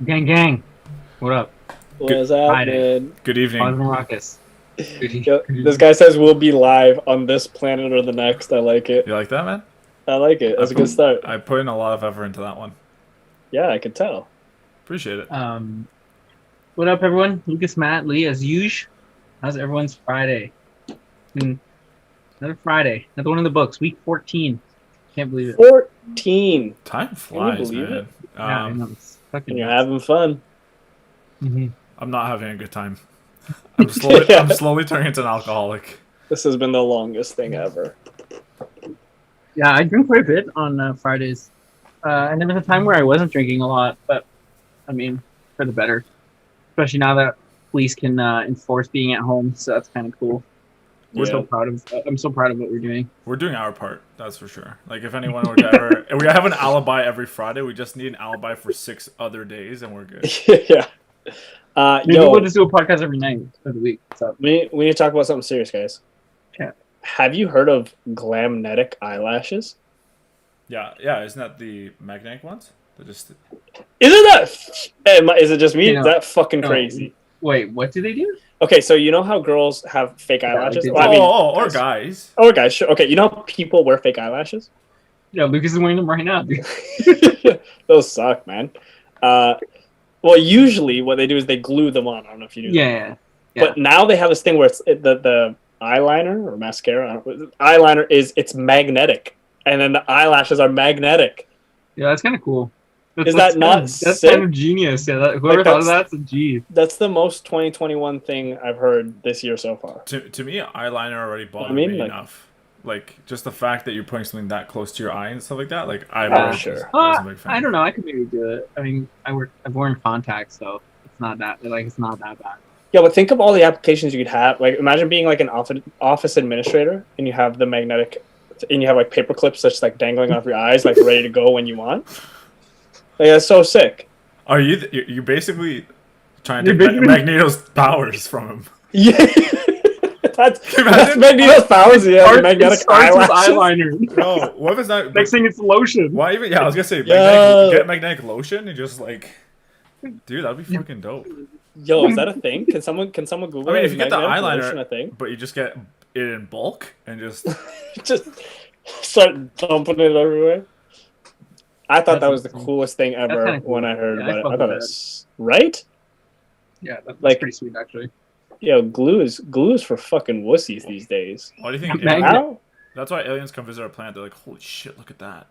Gang, gang. What up? What's Friday. happening? Good evening. Ruckus. Yo, this guy says we'll be live on this planet or the next. I like it. You like that, man? I like it. That's a good start. I put in a lot of effort into that one. Yeah, I can tell. Appreciate it. What up, everyone? Lukasz, Matt, Lee, as usual. How's everyone's Friday? Another Friday. Another one in the books. Week 14. Can't believe it. 14. Time flies, believe man. it? Yeah, I know. It's fucking And you're having fun. I'm not having a good time. I'm slowly turning into an alcoholic. This has been the longest thing ever. Yeah, I drink quite a bit on Fridays. And there was a time where I wasn't drinking a lot, but I mean, for the better. Especially now that police can enforce being at home, so that's kind of cool. I'm so proud of what we're doing. We're doing our part, that's for sure. Like, if anyone were to ever... we have an alibi every Friday. We just need an alibi for 6 other days, and we're good. Yeah. Maybe we'll just do a podcast every night for the week. So. We need to talk about something serious, guys. Yeah. Have you heard of glamnetic eyelashes? Yeah. Isn't that the magnetic ones? They're just... Isn't that... Is it just me? No. Is that fucking crazy? Wait, what do they do? Okay, so you know how girls have fake eyelashes? Or guys. Or guys, sure. Okay, you know how people wear fake eyelashes? Yeah, Lucas is wearing them right now, dude. Those suck, man. Well, usually what they do is they glue them on. I don't know if you do that. Yeah. But now they have this thing where it's the eyeliner or mascara. Eyeliner it's magnetic, and then the eyelashes are magnetic. Yeah, that's kind of cool. Is that not That's sick? kind of genius. Yeah, whoever thought of that's a G. That's the most 2021 thing I've heard this year so far. To me, eyeliner already bothered me enough. Like, just the fact that you're putting something that close to your eye and stuff like that. Like, I wasn't a big fan. I don't know. I could maybe do it. I mean, I've worn contacts, so it's not that bad. Yeah, but think of all the applications you could have. Like, imagine being like an office administrator, and you have the magnetic, and you have like paper clips that's like dangling off your eyes, like ready to go when you want. Like, that's so sick. Are you basically trying to take Magneto's powers from him? Yeah. That's Magneto's powers, yeah. The magnetic eyeliner. No, what if it's not... Next thing it's lotion. Why even... Yeah, I was gonna say, get magnetic lotion and just like... Dude, that'd be fucking dope. Yo, is that a thing? Can someone Google it? I mean, if you get the eyeliner, a thing? but you just get it in bulk and just... just start dumping it everywhere. I thought that was the coolest thing ever when I heard about it. I thought it was... Right? Yeah, that's pretty sweet, actually. Yo, glue is for fucking wussies these days. Why do you think? That's why aliens come visit our planet. They're like, holy shit, look at that.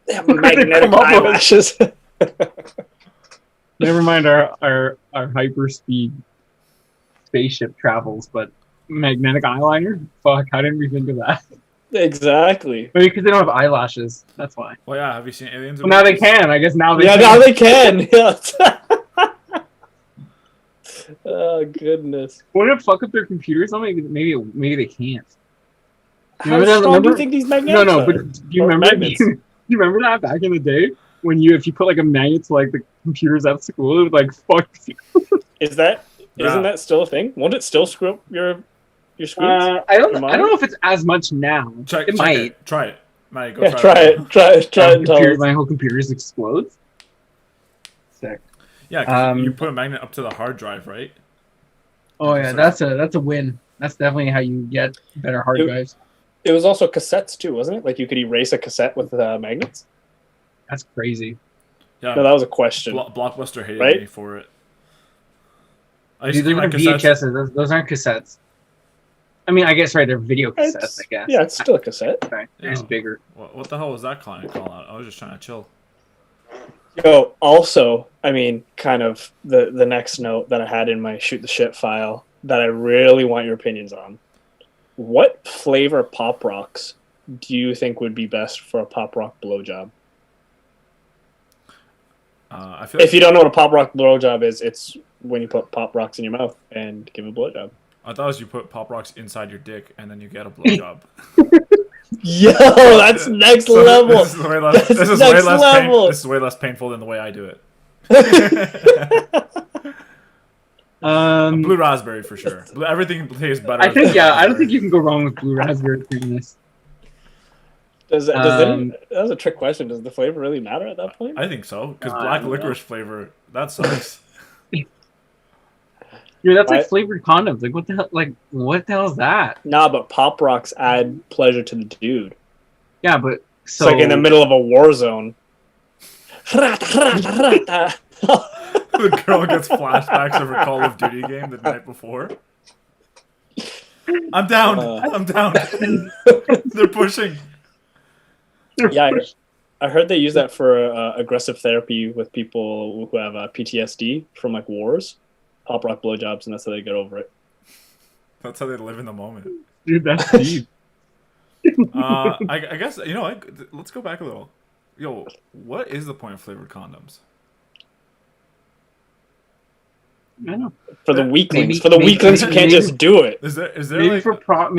They have magnetic eyelashes. Never mind our hyperspeed spaceship travels, but magnetic eyeliner? Fuck, how didn't we think of that? Exactly. Maybe because they don't have eyelashes. That's why. Well, yeah. Have you seen aliens? Well, now they can. I guess now they can. Yeah, now they can. Oh, goodness. Wouldn't it fuck up their computers? Maybe they can't. How strong do you think these magnets are? But do you remember? Do you remember that back in the day when if you put like a magnet to like the computers at school, it would like fuck. Isn't that still a thing? Won't it still screw up your screens? I don't know if it's as much now. It might. Try it. Matty, go try it. Try it. And tell us. My whole computer just explodes. Sick. Yeah, 'cause you put a magnet up to the hard drive, right? Oh yeah, that's a win. That's definitely how you get better hard drives. It was also cassettes too, wasn't it? Like you could erase a cassette with magnets. That's crazy. Yeah, no, that was a question. Blockbuster hated me for it. These are VHSs. Those aren't cassettes. I mean, I guess they're video cassettes. I guess. Yeah, it's still a cassette. Okay. They're just bigger. What the hell was that client call out? I was just trying to chill. Yo, also, I mean, kind of the next note that I had in my shoot the shit file that I really want your opinions on. What flavor Pop Rocks do you think would be best for a Pop Rock blowjob? I feel if you don't know what a Pop Rock blowjob is, it's when you put Pop Rocks in your mouth and give a blowjob. I thought it was you put Pop Rocks inside your dick and then you get a blowjob. Yo, that's next level. This is way less painful than the way I do it. Blue raspberry for sure. Everything tastes better. I don't think you can go wrong with blue raspberry creaminess. That was a trick question. Does the flavor really matter at that point? I think so, because black licorice flavor, that sucks. Dude, that's like flavored condoms. Like, what the hell is that? Nah, but Pop Rocks add pleasure to the dude. Yeah, but it's like in the middle of a war zone. The girl gets flashbacks of her Call of Duty game the night before. I'm down. I'm down. They're pushing. Yeah, I heard they use that for aggressive therapy with people who have PTSD from like wars. Pop rock blowjobs, and that's how they get over it. That's how they live in the moment. Dude, that's deep. I guess, let's go back a little. Yo, what is the point of flavored condoms? I know. For the weaklings. For the weaklings who can't just do it. Is there maybe like...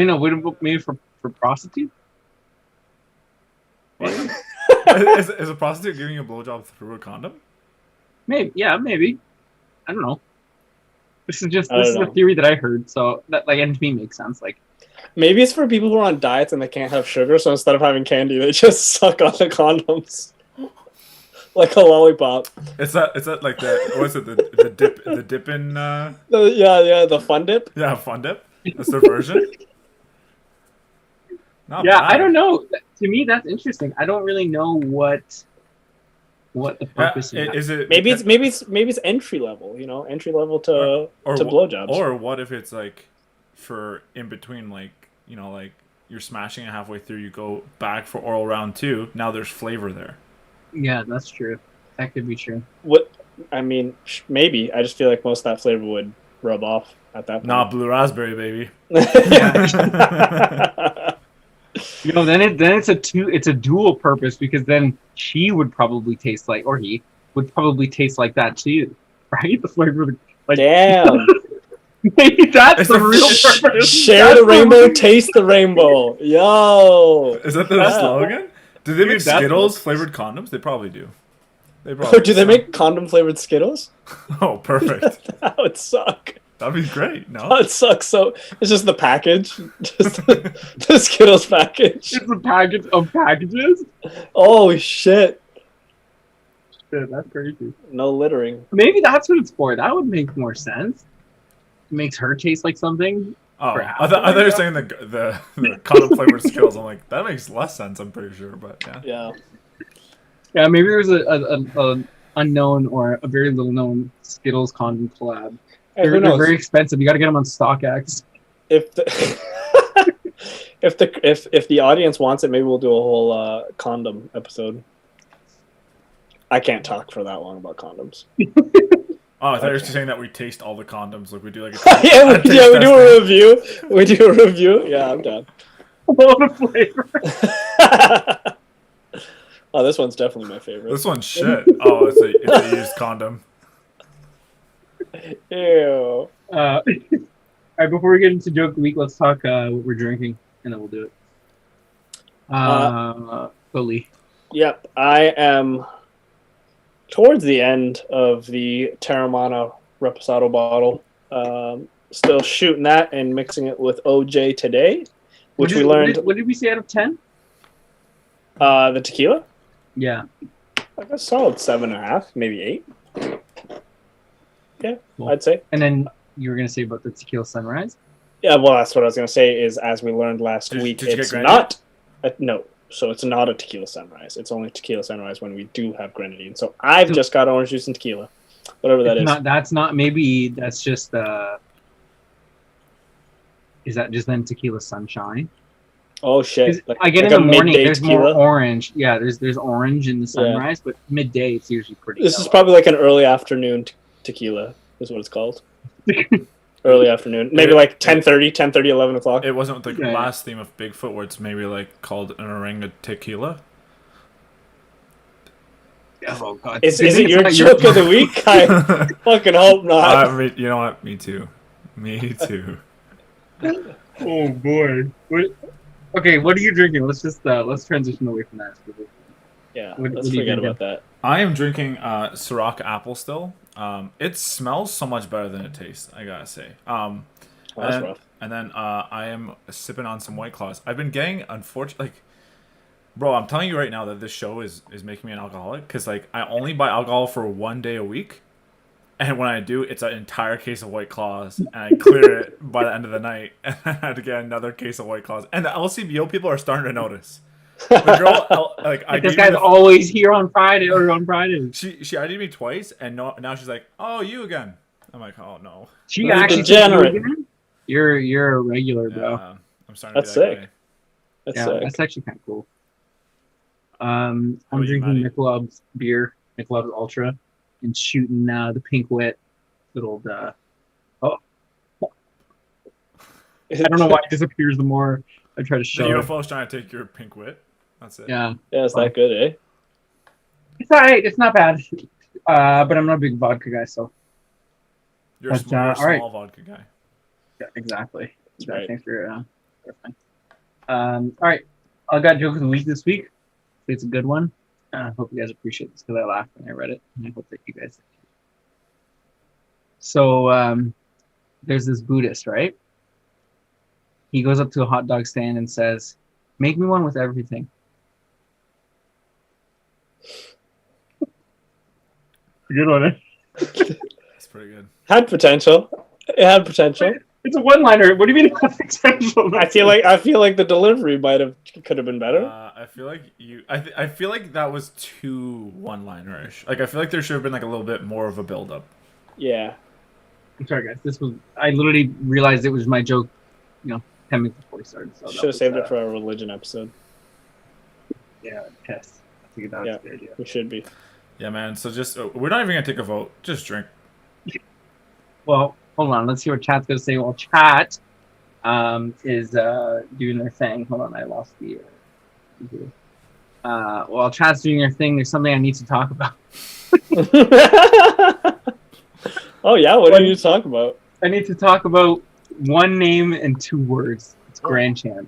maybe for prostitutes? is a prostitute giving you a blowjob through a condom? Maybe. I don't know. This is a theory that I heard, so that and to me makes sense. Like, maybe it's for people who are on diets and they can't have sugar, so instead of having candy, they just suck on the condoms. Like a lollipop. It's that like the dip in the fun dip? Yeah, fun dip. That's their version. Not bad. I don't know. To me that's interesting. I don't really know what the purpose is. Maybe it's entry level, entry level to blowjobs. Or what if it's like for in between, like, like you're smashing it halfway through, you go back for oral round 2, now there's flavor there. Yeah, that's true. That could be true. Maybe. I just feel like most of that flavor would rub off at that point. Nah, blue raspberry, baby. Then it's a dual purpose, because then she would probably taste like, or he would probably taste like that too, right? The flavor, like, damn. Maybe that's the real purpose. Share the rainbow, taste the rainbow. Yo, is that the slogan? Do they make Skittles flavored condoms? They probably do. Do they make condom flavored Skittles? Oh, perfect. That would suck. That'd be great. No, that would suck. So it's just the package, just the Skittles package. It's a package of packages. Oh shit! Shit, that's crazy. No littering. Maybe that's what it's for. That would make more sense. It makes her taste like something. Oh, I thought you were saying the condom flavored Skittles. I'm like, that makes less sense. I'm pretty sure, but yeah. Yeah, maybe there's a unknown or a very little known Skittles condom collab. Hey, they're very expensive. You got to get them on StockX. If the audience wants it, maybe we'll do a whole condom episode. I can't talk for that long about condoms. Oh, I thought you were saying that we taste all the condoms. Like we do like a we do a review. We do a review. Yeah, I'm done. All the flavor. Oh, this one's definitely my favorite. This one's shit. Oh, it's a used condom. Ew. All right, before we get into joke of the week, let's talk what we're drinking, and then we'll do it. Fully. Yep, I am towards the end of the Terramana Reposado bottle. Still shooting that and mixing it with OJ today, which we learned. What did we say out of 10? The tequila? Yeah. Like a solid 7.5, maybe 8. Yeah, cool. I'd say. And then you were going to say about the tequila sunrise? Yeah, well, that's what I was going to say is, as we learned last week, it's not... no, so it's not a tequila sunrise. It's only tequila sunrise when we do have grenadine. So I've just got orange juice and tequila. Whatever that is. Maybe that's just... is that just then tequila sunshine? Oh, shit. I get in the morning, there's tequila. More orange. Yeah, there's orange in the sunrise, but midday it's usually pretty This yellow. Is probably like an early afternoon tequila is what it's called. Early afternoon. Maybe like 10:30, 11 o'clock. It wasn't the last theme of Bigfoot where it's maybe like called an orangutan tequila? Oh, God. Is it your joke of the week? I fucking hope not. You know what? Me too. Oh, boy. Okay, what are you drinking? Let's just let's transition away from that. Yeah, let's forget about that. I am drinking Ciroc Apple still. It smells so much better than it tastes, I gotta say. That's rough. And then I am sipping on some White Claws. I've been getting, unfortunately, like, Bro, I'm telling you right now that this show is making me an alcoholic because like I only buy alcohol for 1 day a week, and when I do, it's an entire case of White Claws, and I clear it by the end of the night, and I had to get another case of White Claws. And the LCBO people are starting to notice. The girl, like I This gave guy's always here on Friday or on Fridays. she ID'd me twice, and now she's like, "Oh, you again." I'm like, "Oh no." She You're actually degenerate. You're a regular, bro. Yeah, I'm starting That's to be that sick. guy. That's Yeah, sick. that's actually kind of cool. about I'm you, drinking Matty? Michelob's beer, Michelob's Ultra, and shooting the pink wit little. Oh, I don't know why it disappears the more I try to The show it. UFO's trying to take your pink wit. That's it. Yeah, Yeah, it's that good, eh? it's alright. It's not bad. But I'm not a big vodka guy, so You're, But, you're a all small right. vodka guy. yeah, exactly. right. Thanks for clarifying. All right, I got joke of the week this week. It's a good one. I hope you guys appreciate this because I laughed when I read it, and I hope that you guys. So there's this Buddhist, right? He goes up to a hot dog stand and says, "Make me one with everything." Good one, eh? That's pretty good. Had potential. It had potential. It's a one-liner. What do you mean potential? I feel like the delivery could have been better. I feel like I feel like that was too one-linerish. Like I feel like there should have been like a little bit more of a build-up. Yeah. I'm sorry, guys. I literally realized it was my joke, 10 minutes before we started. So Should have saved it for our religion episode. Yeah, test. I think that was Yeah. a good idea. We should be. Yeah, man. So just we're not even gonna take a vote. Just drink. Well, hold on. Let's see what chat's going to say. Well, chat is doing their thing. Hold on. I lost the... while chat's doing their thing, there's something I need to talk about. Oh, yeah? What do you talk about? I need to talk about one name and 2 words. It's Grand Champ.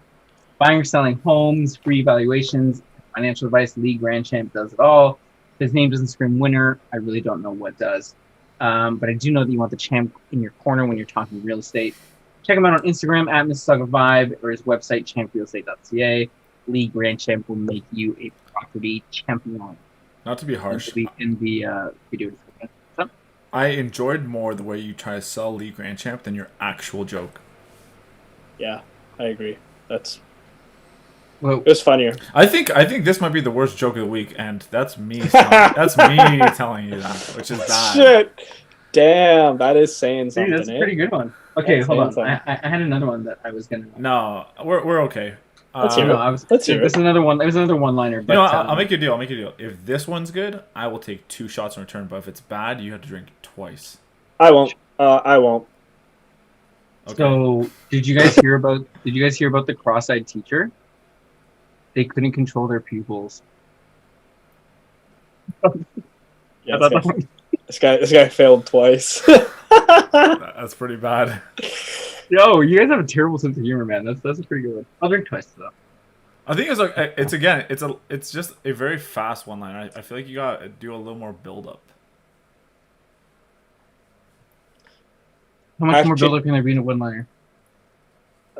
Buying or selling homes, free evaluations, financial advice, League Grand Champ does it all. If his name doesn't scream winner, I really don't know what does. But I do know that you want the champ in your corner when you're talking real estate. Check him out on Instagram at Mississauga Vibe or his website, champrealestate.ca. League Grand Champ will make you a property champion. Not to be harsh. In the video description. So, I enjoyed more the way you try to sell Lee Grand Champ than your actual joke. Yeah, I agree. It well, was funnier. I think this might be the worst joke of the week, and that's me. Telling you that, which is bad. Shit. Damn, that is saying something. that's a pretty good one. Okay, That's hold on. saying I had another one that I was gonna. No, we're okay. Let's hear it. Let's hear it. There's another one. There was another one-liner. But, I'll make you a deal. If this one's good, I will take 2 shots in return. But if it's bad, you have to drink twice. I won't. I won't. Okay. So, did you guys hear about the cross-eyed teacher? They couldn't control their pupils. Yeah, this guy failed twice. That's pretty bad. Yo, you guys have a terrible sense of humor, man. That's a pretty good one. I'll drink twice though. I think it's just a very fast one line. I feel like you gotta do a little more build up. How much more build-up can there be in a one-liner?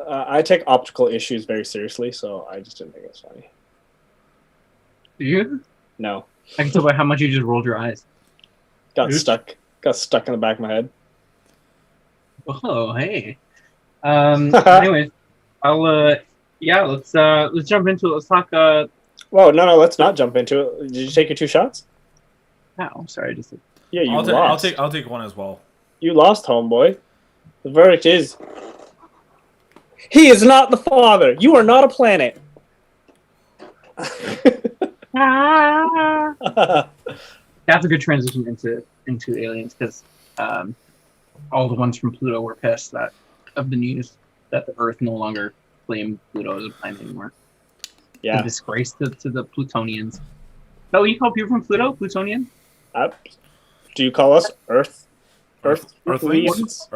I take optical issues very seriously, so I just didn't think it was funny. Do you? No. I can tell by how much you just rolled your eyes. Got stuck in the back of my head. Oh, hey. Anyways, let's jump into it. Let's talk. Whoa, no, let's not jump into it. Did you take your 2 shots? No, I'm sorry. Yeah, you I'll lost. I'll take one as well. You lost, homeboy. The verdict is, he is not the father. You are not a planet. That's a good transition into aliens because all the ones from Pluto were pissed of the news that the Earth no longer claimed Pluto as a planet anymore. Yeah. A disgrace to the Plutonians. Oh, you call people from Pluto Plutonian? Do you call us Earthlings? We're Earthlings.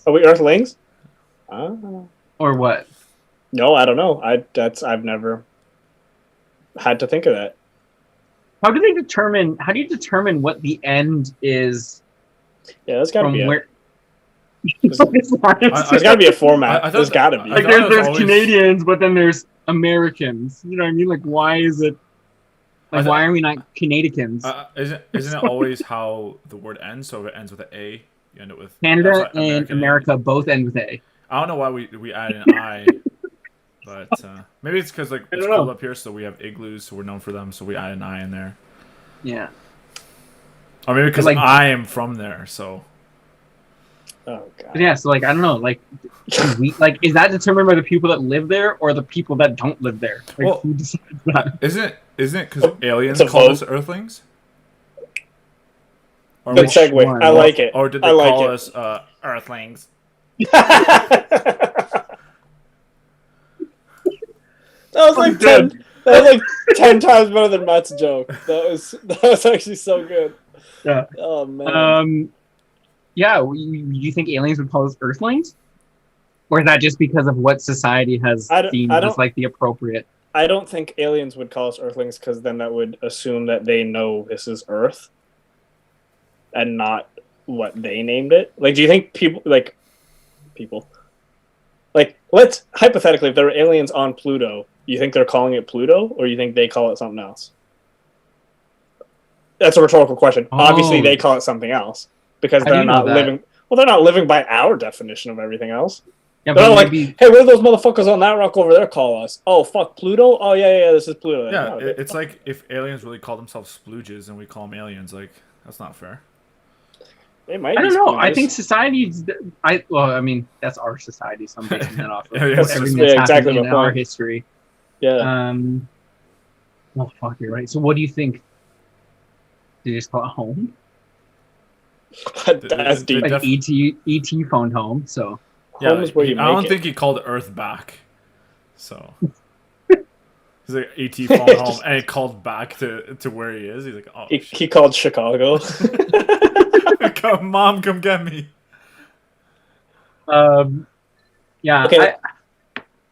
Are we Earthlings? Oh. Or what? No, I don't know. I've never had to think of that. How do you determine what the end is? Yeah, that's gotta be where? There's got to be a format. I thought There's got to be. I like thought it was there's always- Canadians, but then there's Americans. You know what I mean? Like, why is it? Like, why are we not Canadians? Isn't it always how the word ends? So if it ends with an A, you end it with Canada that's why and America both end with A. I don't know why we add an I, but maybe it's because like I it's don't know. cold up here, so we have igloos, so we're known for them, so we add an I in there. Yeah. Or maybe because Like- I am from there, so. Oh god. But yeah, so like I don't know, like like is that determined by the people that live there or the people that don't live there? Like, Well, who decides that? Isn't it because aliens It's a call vote. us Earthlings? Or, Good Which segue. one? I like it. or did I they like call it. us Earthlings? That was like dead. 10. That was like 10 times better than Matt's joke. That was actually so good. Yeah. Oh man. Yeah, you think aliens would call us Earthlings? Or is that just because of what society has I don't- deemed I as don't- like the appropriate? I don't think aliens would call us Earthlings because then that would assume that they know this is Earth, and not what they named it. Like, do you think people like let's hypothetically, if there were aliens on Pluto, you think they're calling it Pluto, or you think they call it something else? That's a rhetorical question. Oh. Obviously, they call it something else because How do they're you know not that? living. Well, they're not living by our definition of everything else. Yeah, They're but not like, maybe hey, what do those motherfuckers on that rock over there call us? Oh, fuck, Pluto? Oh, yeah, this is Pluto. Yeah, No, it's like if aliens really call themselves splooges and we call them aliens. Like that's not fair. they might I be don't know. I splooges. think society's. Well, I mean, that's our society. So I'm basing that off of Yeah, it's everything just- that's yeah, exactly happened in my our point. history. Yeah. Well, fuck, you're right. So, what do you think? Did you just call it home? That's deep. They Like def- ET phoned home. So, Yeah, Home is where you I don't make it. think he called Earth back. So he's like ET phone home, and he called back to where he is. He's like, oh, He called Chicago. come, mom, come get me. yeah. Okay.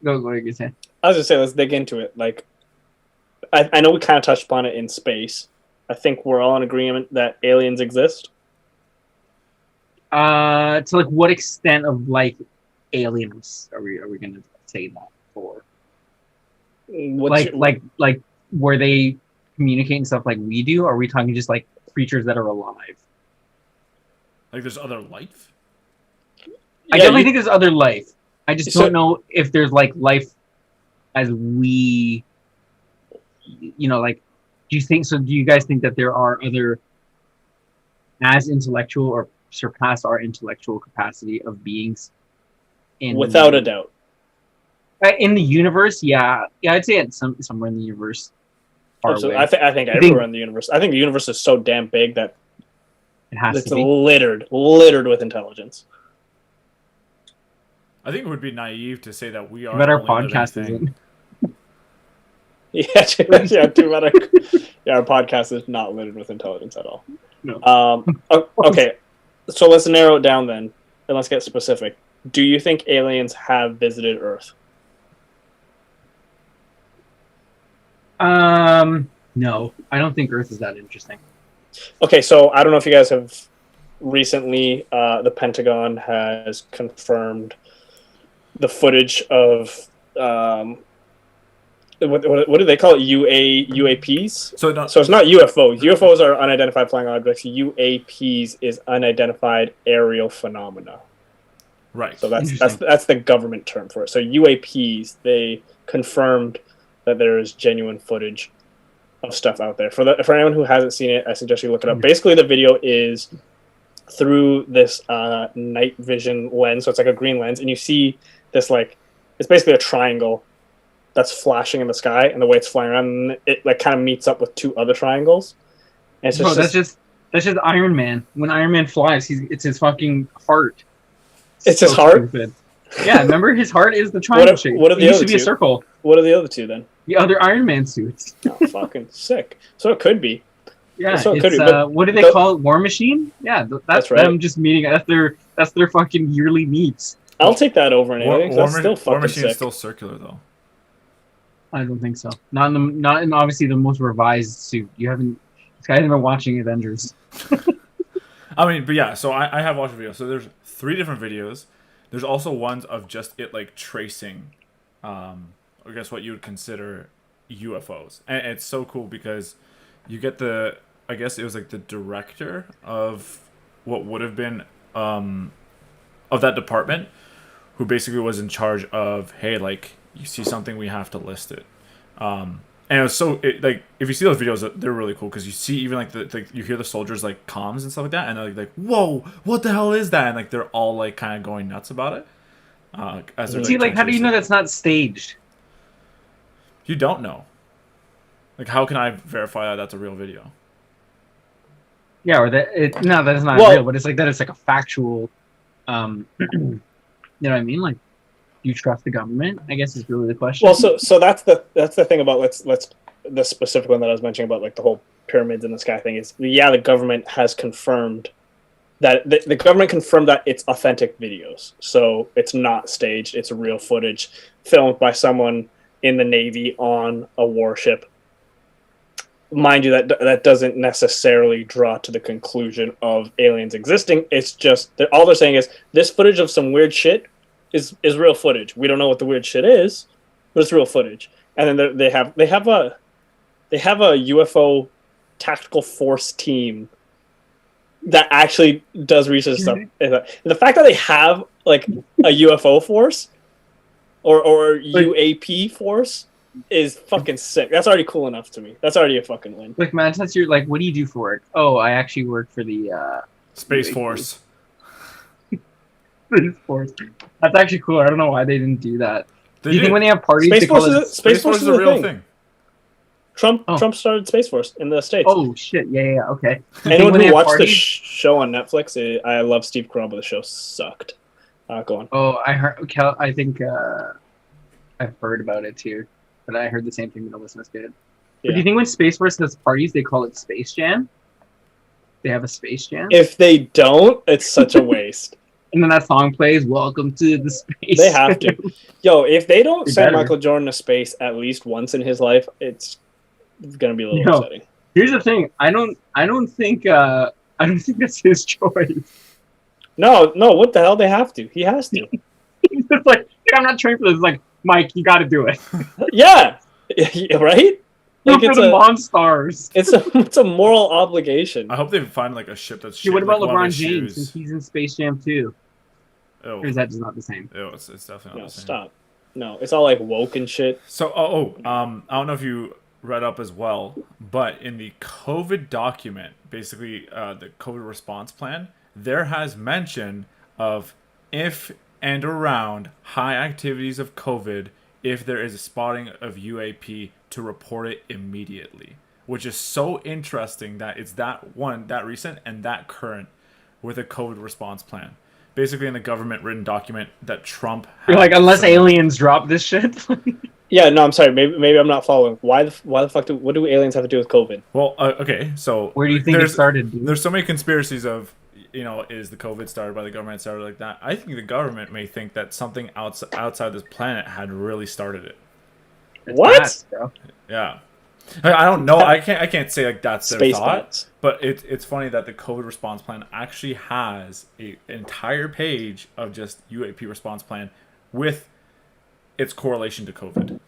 Go. What are you gonna say? I was just saying, let's dig into it. Like, I know we kind of touched upon it in space. I think we're all in agreement that aliens exist. To like what extent of like aliens are we gonna say that for? Like where they communicate and stuff like we do? Or are we talking just like creatures that are alive? Like, there's other life. I definitely think there's other life. I just So- don't know if there's like life as we, like, do you guys think that there are other as intellectual or surpass our intellectual capacity of beings without a doubt. in the universe? Yeah, I'd say it's somewhere in the universe. Far Absolutely. away. I think everywhere in the universe. I think the universe is so damn big that It has it's to be. littered with intelligence. I think it would be naive to say that we are. But our the only living podcast thing. isn't. Yeah, too bad. Yeah, our podcast is not littered with intelligence at all. No. Okay, so let's narrow it down then, and let's get specific. Do you think aliens have visited Earth? No, I don't think Earth is that interesting. Okay, so I don't know if you guys have recently, the Pentagon has confirmed the footage of what do they call it? UAPs? So no, So it's not UFOs. UFOs are unidentified flying objects. UAPs is unidentified aerial phenomena. right. So that's Interesting. that's the government term for it. So UAPs, they confirmed that there is genuine footage of stuff out there. For anyone who hasn't seen it, I suggest you look it up. Basically, the video is through this night vision lens, so it's like a green lens, and you see this it's basically a triangle that's flashing in the sky, and the way it's flying around, it like kind of meets up with two other triangles. And it's Bro, just that's just Iron Man. When Iron Man flies, it's his fucking heart. It's his heart? Stupid. Yeah, remember his heart is the triangle shape. what are the it used other to be a two? circle. What are the other two then? The other Iron Man suits. Oh, fucking sick. So it could be. Yeah, So it could it's, be, but what do they the- call it? War Machine? Yeah, that's right. them just meeting. That's their fucking yearly meets. I'll take that over an War, alien. War, That's still War fucking Machine sick. is still circular though. I don't think so. Not in obviously the most revised suit. You guys haven't been watching Avengers. I mean, but yeah, so I have watched a video. So there's 3 different videos. There's also ones of just it like tracing, I guess what you would consider UFOs, and it's so cool because you get I guess it was like the director of what would have been of that department, who basically was in charge of, hey, like you see something, we have to list it. And it was like if you see those videos, they're really cool because you see even like you hear the soldiers like comms and stuff like that, and they're like, whoa, what the hell is that? And like they're all like kind of going nuts about it. As they're, See, like, how do you know that's not staged? You don't know. Like, how can I verify that that's a real video? Yeah, or that no, that is not real, but it's like that. It's like a factual. You know what I mean? Like, do you trust the government? I guess is really the question. Well, so that's the thing about let's the specific one that I was mentioning about like the whole pyramids in the sky thing is, yeah, the government has confirmed that the government confirmed that it's authentic videos, so it's not staged. It's real footage filmed by someone in the Navy on a warship. Mind you, that doesn't necessarily draw to the conclusion of aliens existing. It's just all they're saying is this footage of some weird shit is real footage. We don't know what the weird shit is, but it's real footage. And then they have a UFO tactical force team that actually does research stuff. And the fact that they have like a UFO force or UAP force is fucking sick. That's already cool enough to me. That's already a fucking win. Like, man, since you're like, what do you do for work? Oh, I actually work for the Space Force. Space Force. That's actually cool. I don't know why they didn't do that. Do you think when they have parties, Space Force is a real thing. Trump started Space Force in the States. Oh shit! Yeah. Okay. Anyone who watched the show on Netflix, I love Steve Carell, but the show sucked. Go on. Oh, I heard. I think I've heard about it too, but I heard the same thing that listeners did. But do you think when Space Force has parties, they call it Space Jam? They have a Space Jam. If they don't, it's such a waste. And then that song plays, "Welcome to the Space." They have to. Yo, if they don't send Michael Jordan to space at least once in his life, it's gonna be a little upsetting. Here's the thing: I don't think that's his choice. No. What the hell? They have to. He has to. He's just like, I'm not trained for this. Like, Mike, you got to do it. Yeah. Right. Like, for the Monstars. It's a moral obligation. I hope they find like a ship that's. What about LeBron James? Since he's in Space Jam too. Ew. Or is that just not the same? Ew, it's definitely not the same. Stop. No, it's all like woke and shit. So, I don't know if you read up as well, but in the COVID document, basically the COVID response plan, there has mention of if and around high activities of COVID, if there is a spotting of UAP, to report it immediately, which is so interesting that it's that recent and that current with a COVID response plan. Basically, in the government written document that Trump had. You're like, unless aliens drop this shit. Yeah, no, I'm sorry. Maybe I'm not following. Why the fuck what do aliens have to do with COVID? Well, okay, so where do you think it started? Dude? There's so many conspiracies of, is the COVID started by the government, started like that? I think the government may think that something outside this planet had really started it. It's what? Bats, bro. Yeah. I don't know. I can't say like that's their Space thought. bats. But it's funny that the COVID response plan actually has an entire page of just UAP response plan with its correlation to COVID.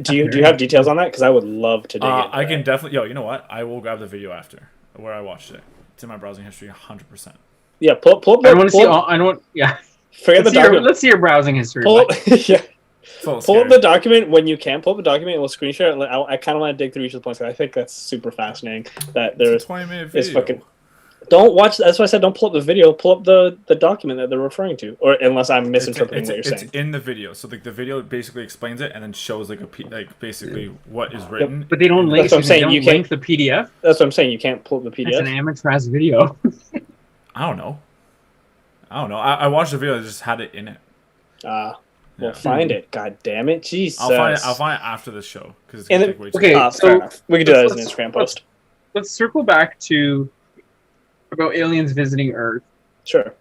Do you have details on that? Because I would love to dig into I can definitely. You know what? I will grab the video after where I watched it. It's in my browsing history, 100%. Yeah, pull up. I don't want to see. I don't. Yeah. Forget the document. Let's see your browsing history. Yeah. Pull up the document when you can. Pull up the document and we'll screen share it. I kind of want to dig through each of the points. I think that's super fascinating. That there's 20-minute video. Fucking. Don't watch. That's why I said don't pull up the video. Pull up the document that they're referring to, or unless I'm misinterpreting what you're saying. It's in the video, so like the video basically explains it and then shows like basically what is written. But they don't link. That's what I'm saying. You can't link the PDF. That's what I'm saying. You can't pull up the PDF. It's an amateur video. I don't know. I watched the video that just had it in it. We'll find it. God damn it, Jesus! I'll find it after the show because it's gonna take way too long. So we can do that as an Instagram post. Let's circle back to about aliens visiting Earth. Sure.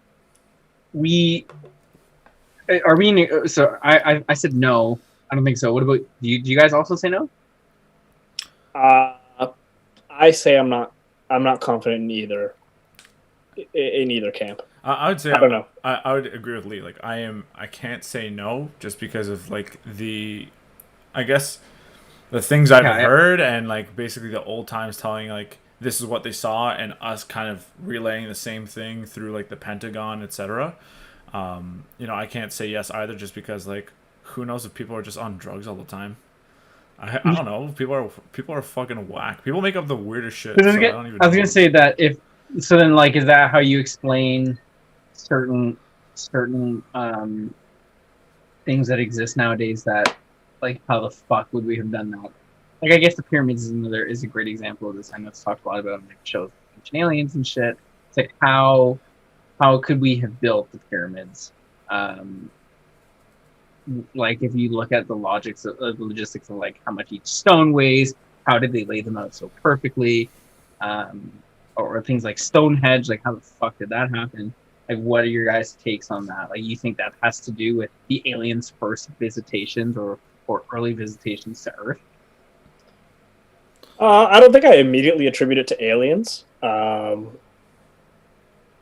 So I said no. I don't think so. What about do you guys also say no? I say I'm not confident in either. in either camp. I would say I don't know. I would agree with Lee. Like I can't say no just because of like I guess the things I've Yeah, heard and like basically the old times telling like this is what they saw and us kind of relaying the same thing through like the Pentagon, etc. I can't say yes either just because like who knows if people are just on drugs all the time. I don't know. People are fucking whack. People make up the weirdest shit. So I don't even. I was know. gonna say that if so, then like, is that how you explain certain things that exist nowadays? That like, how the fuck would we have done that? Like, I guess the pyramids is a great example of this. I know it's talked a lot about in like shows, ancient aliens and shit. It's like how could we have built the pyramids? Like, if you look at the logistics of like how much each stone weighs, how did they lay them out so perfectly, or things like Stonehenge, like how the fuck did that happen? Like, what are your guys' takes on that? Like, you think that has to do with the aliens' first visitations or early visitations to Earth? I don't think I immediately attribute it to aliens.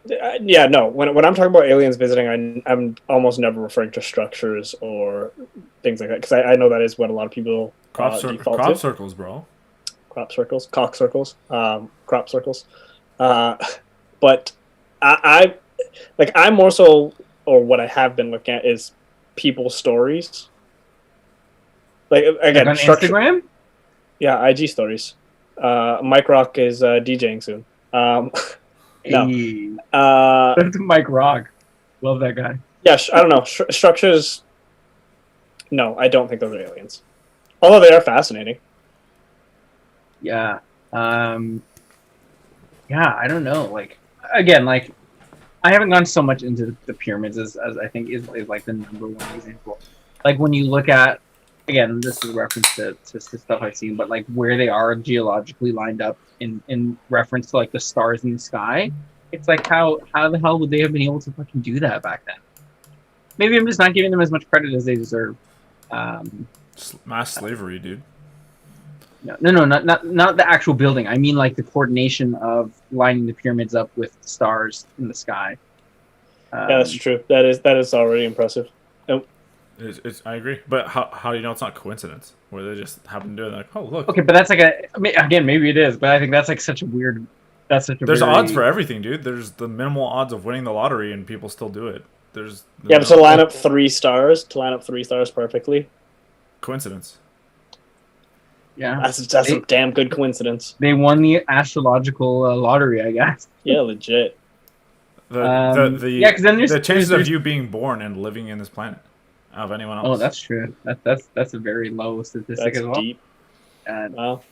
Yeah, no. When I'm talking about aliens visiting, I'm almost never referring to structures or things like that because I know that is what a lot of people default to. Circles, bro. Crop circles, cock circles, crop circles. But I'm more so, or what I have been looking at is people's stories. Like again, like on Instagram. Yeah, IG stories. Mike Rock is DJing soon. No. Hey. Mike Rock. Love that guy. Yeah, I don't know. Structures. No, I don't think those are aliens. Although they are fascinating. Yeah. Yeah, I don't know. Like, again, like, I haven't gone so much into the pyramids as I think is like the number one example. Like, when you look at, again, this is a reference to stuff I've seen, but like where they are geologically lined up in reference to like the stars in the sky, it's like how the hell would they have been able to fucking do that back then? Maybe I'm just not giving them as much credit as they deserve. Mass slavery, dude. No, not the actual building. I mean, like, the coordination of lining the pyramids up with stars in the sky. Yeah, that's true. That is already impressive. I agree, but how do you know it's not coincidence? Where they just happen to do it, like, oh look. Okay, but that's like again, maybe it is, but I think that's like such a weird. There's odds for everything, dude. There's the minimal odds of winning the lottery, and people still do it. There's but to line up 3 stars perfectly. Coincidence. Yeah, that's a damn good coincidence. They won the astrological lottery, I guess. Yeah, legit. Because then there's the chances of you being born and living in this planet of anyone else. Oh, that's true. That's a very low statistic as well. Deep. Wow.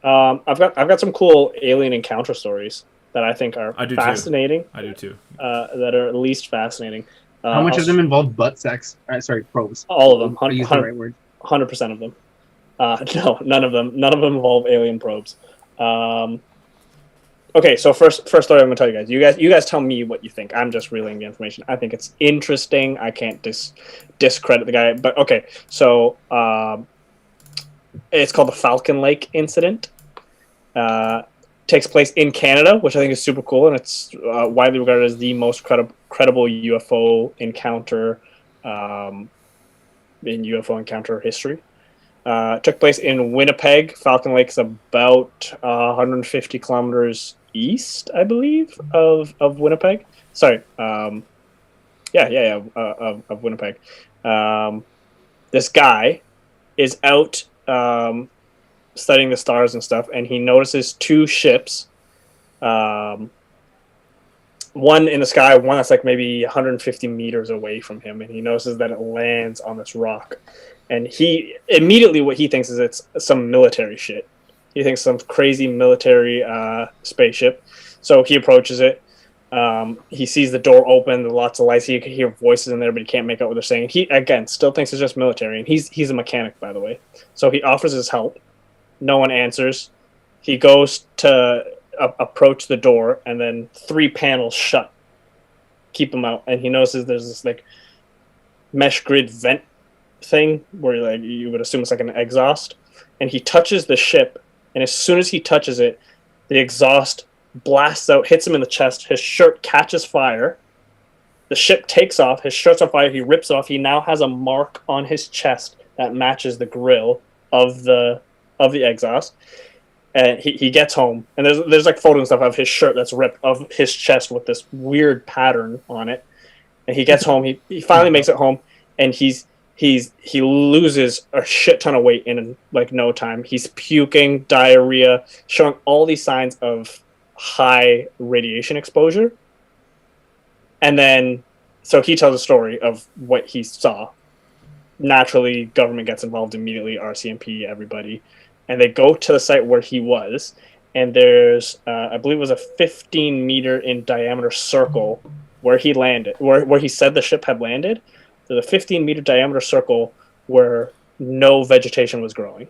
I've got some cool alien encounter stories that I think are fascinating. I do too. That are at least fascinating. How much of them involve butt sex? Sorry, probes. All of them. 100% of them. No, none of them. None of them involve alien probes. Okay, so first story I'm gonna tell you guys. You guys tell me what you think. I'm just relaying the information. I think it's interesting. I can't discredit the guy, but okay. So it's called the Falcon Lake incident. Takes place in Canada, which I think is super cool, and it's widely regarded as the most credible UFO encounter in UFO encounter history. Took place in Winnipeg. Falcon Lake is about 150 kilometers east, I believe, of Winnipeg. Sorry. Of Winnipeg. This guy is out studying the stars and stuff, and he notices 2 ships. One in the sky, one that's like maybe 150 meters away from him, and he notices that it lands on this rock. And he immediately, what he thinks is it's some military shit. He thinks some crazy military spaceship. So he approaches it. He sees the door open, there's lots of lights. He can hear voices in there, but he can't make out what they're saying. He, again, still thinks it's just military. And he's a mechanic, by the way. So he offers his help. No one answers. He goes to approach the door, and then 3 panels shut. Keep him out. And he notices there's this like mesh grid vent thing where like you would assume it's like an exhaust, and he touches the ship, and as soon as he touches it, the exhaust blasts out, hits him in the chest. His shirt catches fire. The ship takes off. His shirt's on fire. He rips off. He now has a mark on his chest that matches the grill of the exhaust. And he gets home, and there's like photos and stuff of his shirt that's ripped of his chest with this weird pattern on it. And he gets home. He finally makes it home, and he loses a shit ton of weight in like no time. He's puking, diarrhea, showing all these signs of high radiation exposure. And then, so he tells a story of what he saw. Naturally, government gets involved immediately, RCMP, everybody. And they go to the site where he was. And there's, I believe it was a 15-meter in diameter circle where he landed, where he said the ship had landed. There's a 15-meter diameter circle where no vegetation was growing.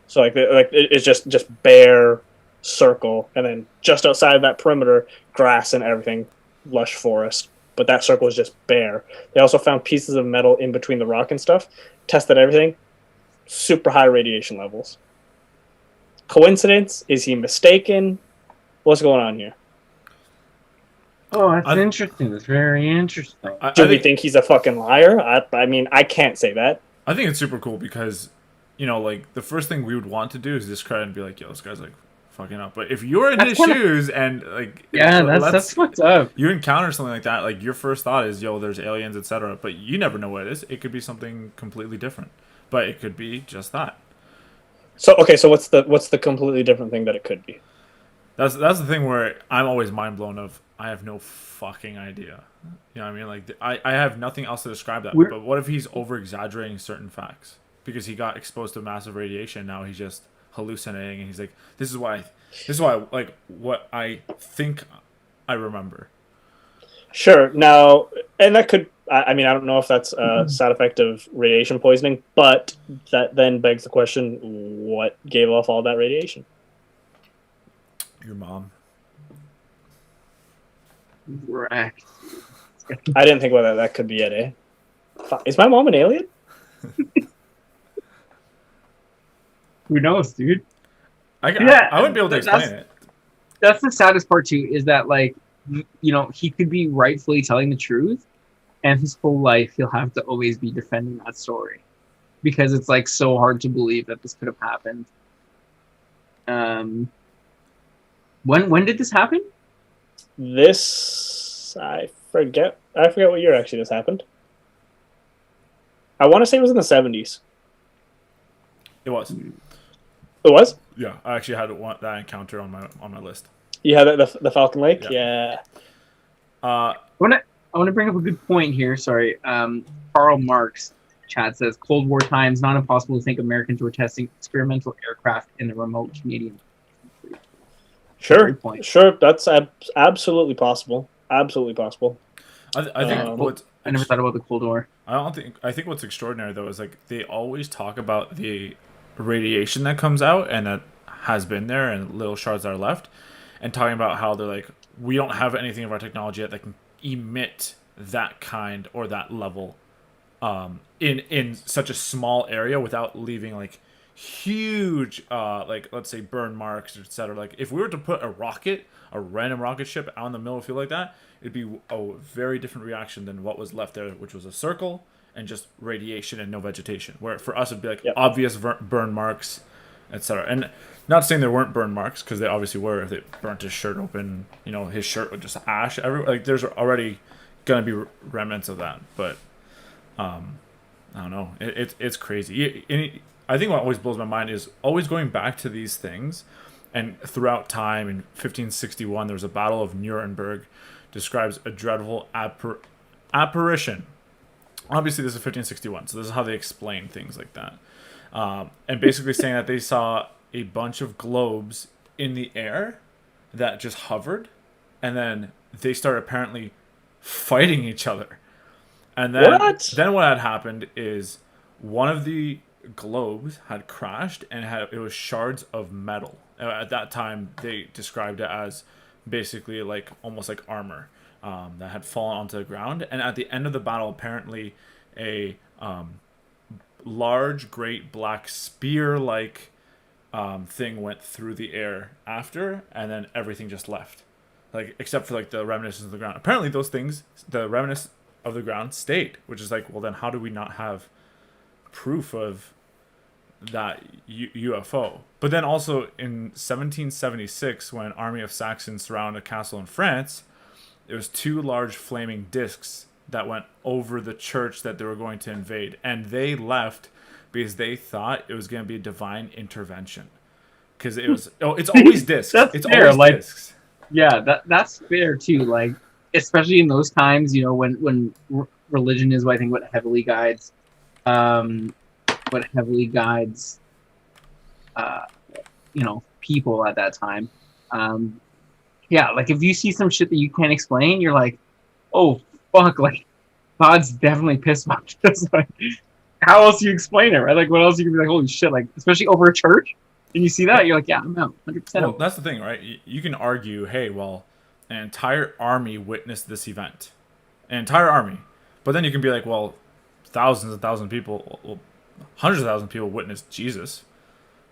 So it's just bare circle. And then just outside of that perimeter, grass and everything. Lush forest, but that circle was just bare. They also found pieces of metal in between the rock and stuff, tested everything, super high radiation levels. Coincidence? Is he mistaken? What's going on here? Oh, that's interesting. That's very interesting. Do we think he's a fucking liar? I mean, I can't say that. I think it's super cool because, you know, like, the first thing we would want to do is discredit and be like, yo, this guy's like fucking up. But if you're in his shoes and like, yeah, that's what's up. You encounter something like that, like your first thought is, yo, there's aliens, etc. But you never know what it is. It could be something completely different, but it could be just that. So okay, so what's the completely different thing that it could be? That's the thing where I'm always mind blown of. I have no fucking idea. You know what I mean? Like I have nothing else to describe that. But what if he's over exaggerating certain facts because he got exposed to massive radiation? Now he's just hallucinating, and he's like, this is why like what I think I remember. Sure. Now, and that could, I mean, I don't know if that's a side effect of radiation poisoning, but that then begs the question, what gave off all that radiation? Your mom. Right. I didn't think about that. That could be it, eh? Is my mom an alien? Who knows, dude? I wouldn't be able to explain it. That's the saddest part too, is that like, you know, he could be rightfully telling the truth, and his whole life he'll have to always be defending that story because it's like so hard to believe that this could have happened. When did this happen? This I forget what year actually this happened. I want to say it was in the 70s. It was. It was? Yeah, I actually had that encounter on my list. You had the Falcon Lake? Yeah. I want to bring up a good point here. Sorry. Karl Marx chat says Cold War times, not impossible to think Americans were testing experimental aircraft in the remote Canadian. Sure. That's absolutely possible. Absolutely possible. I think I never thought about the Cold War. I think what's extraordinary though is like they always talk about the radiation that comes out and that has been there and little shards that are left, and talking about how they're like, we don't have anything of our technology yet that can emit that kind or that level in such a small area without leaving like huge like let's say burn marks, etc. Like if we were to put a random rocket ship out in the middle of a field like that, it'd be a very different reaction than what was left there, which was a circle and just radiation and no vegetation. Where for us it'd be like obvious burn marks, etc. And not saying there weren't burn marks, because they obviously were. If they burnt his shirt open, you know, his shirt would just ash everywhere. Like there's already gonna be remnants of that. But I don't know. It's crazy. I think what always blows my mind is always going back to these things, and throughout time. In 1561, there was a Battle of Nuremberg, describes a dreadful apparition. Obviously, this is 1561, so this is how they explain things like that. And basically saying that they saw a bunch of globes in the air that just hovered, and then they started apparently fighting each other. And then what had happened is one of the globes had crashed and it was shards of metal. At that time, they described it as basically like almost like armor that had fallen onto the ground. And at the end of the battle, apparently a large, great black spear-like thing went through the air after, and then everything just left, like except for like the remnants of the ground. Apparently, those things, the remnants of the ground, stayed, which is like, well, then how do we not have proof of that UFO? But then also in 1776, when army of Saxons surrounded a castle in France, there was two large flaming discs that went over the church that they were going to invade, and they left because they thought it was going to be a divine intervention. Because it was, it's always discs. It's fair, always like, discs. Yeah, that's fair too. Like, especially in those times, when religion is, I think, what heavily guides, people at that time. Yeah, like if you see some shit that you can't explain, you're like, oh fuck, like God's definitely pissed about this. Like, how else do you explain it, right? Like, what else you can be like, holy shit, like, especially over a church, and you see that, you're like, yeah, I'm out, 100%. Well, that's the thing, right? You can argue, hey, well, an entire army witnessed this event, an entire army, but then you can be like, well, thousands and thousands of people, well, hundreds of thousands of people witnessed Jesus,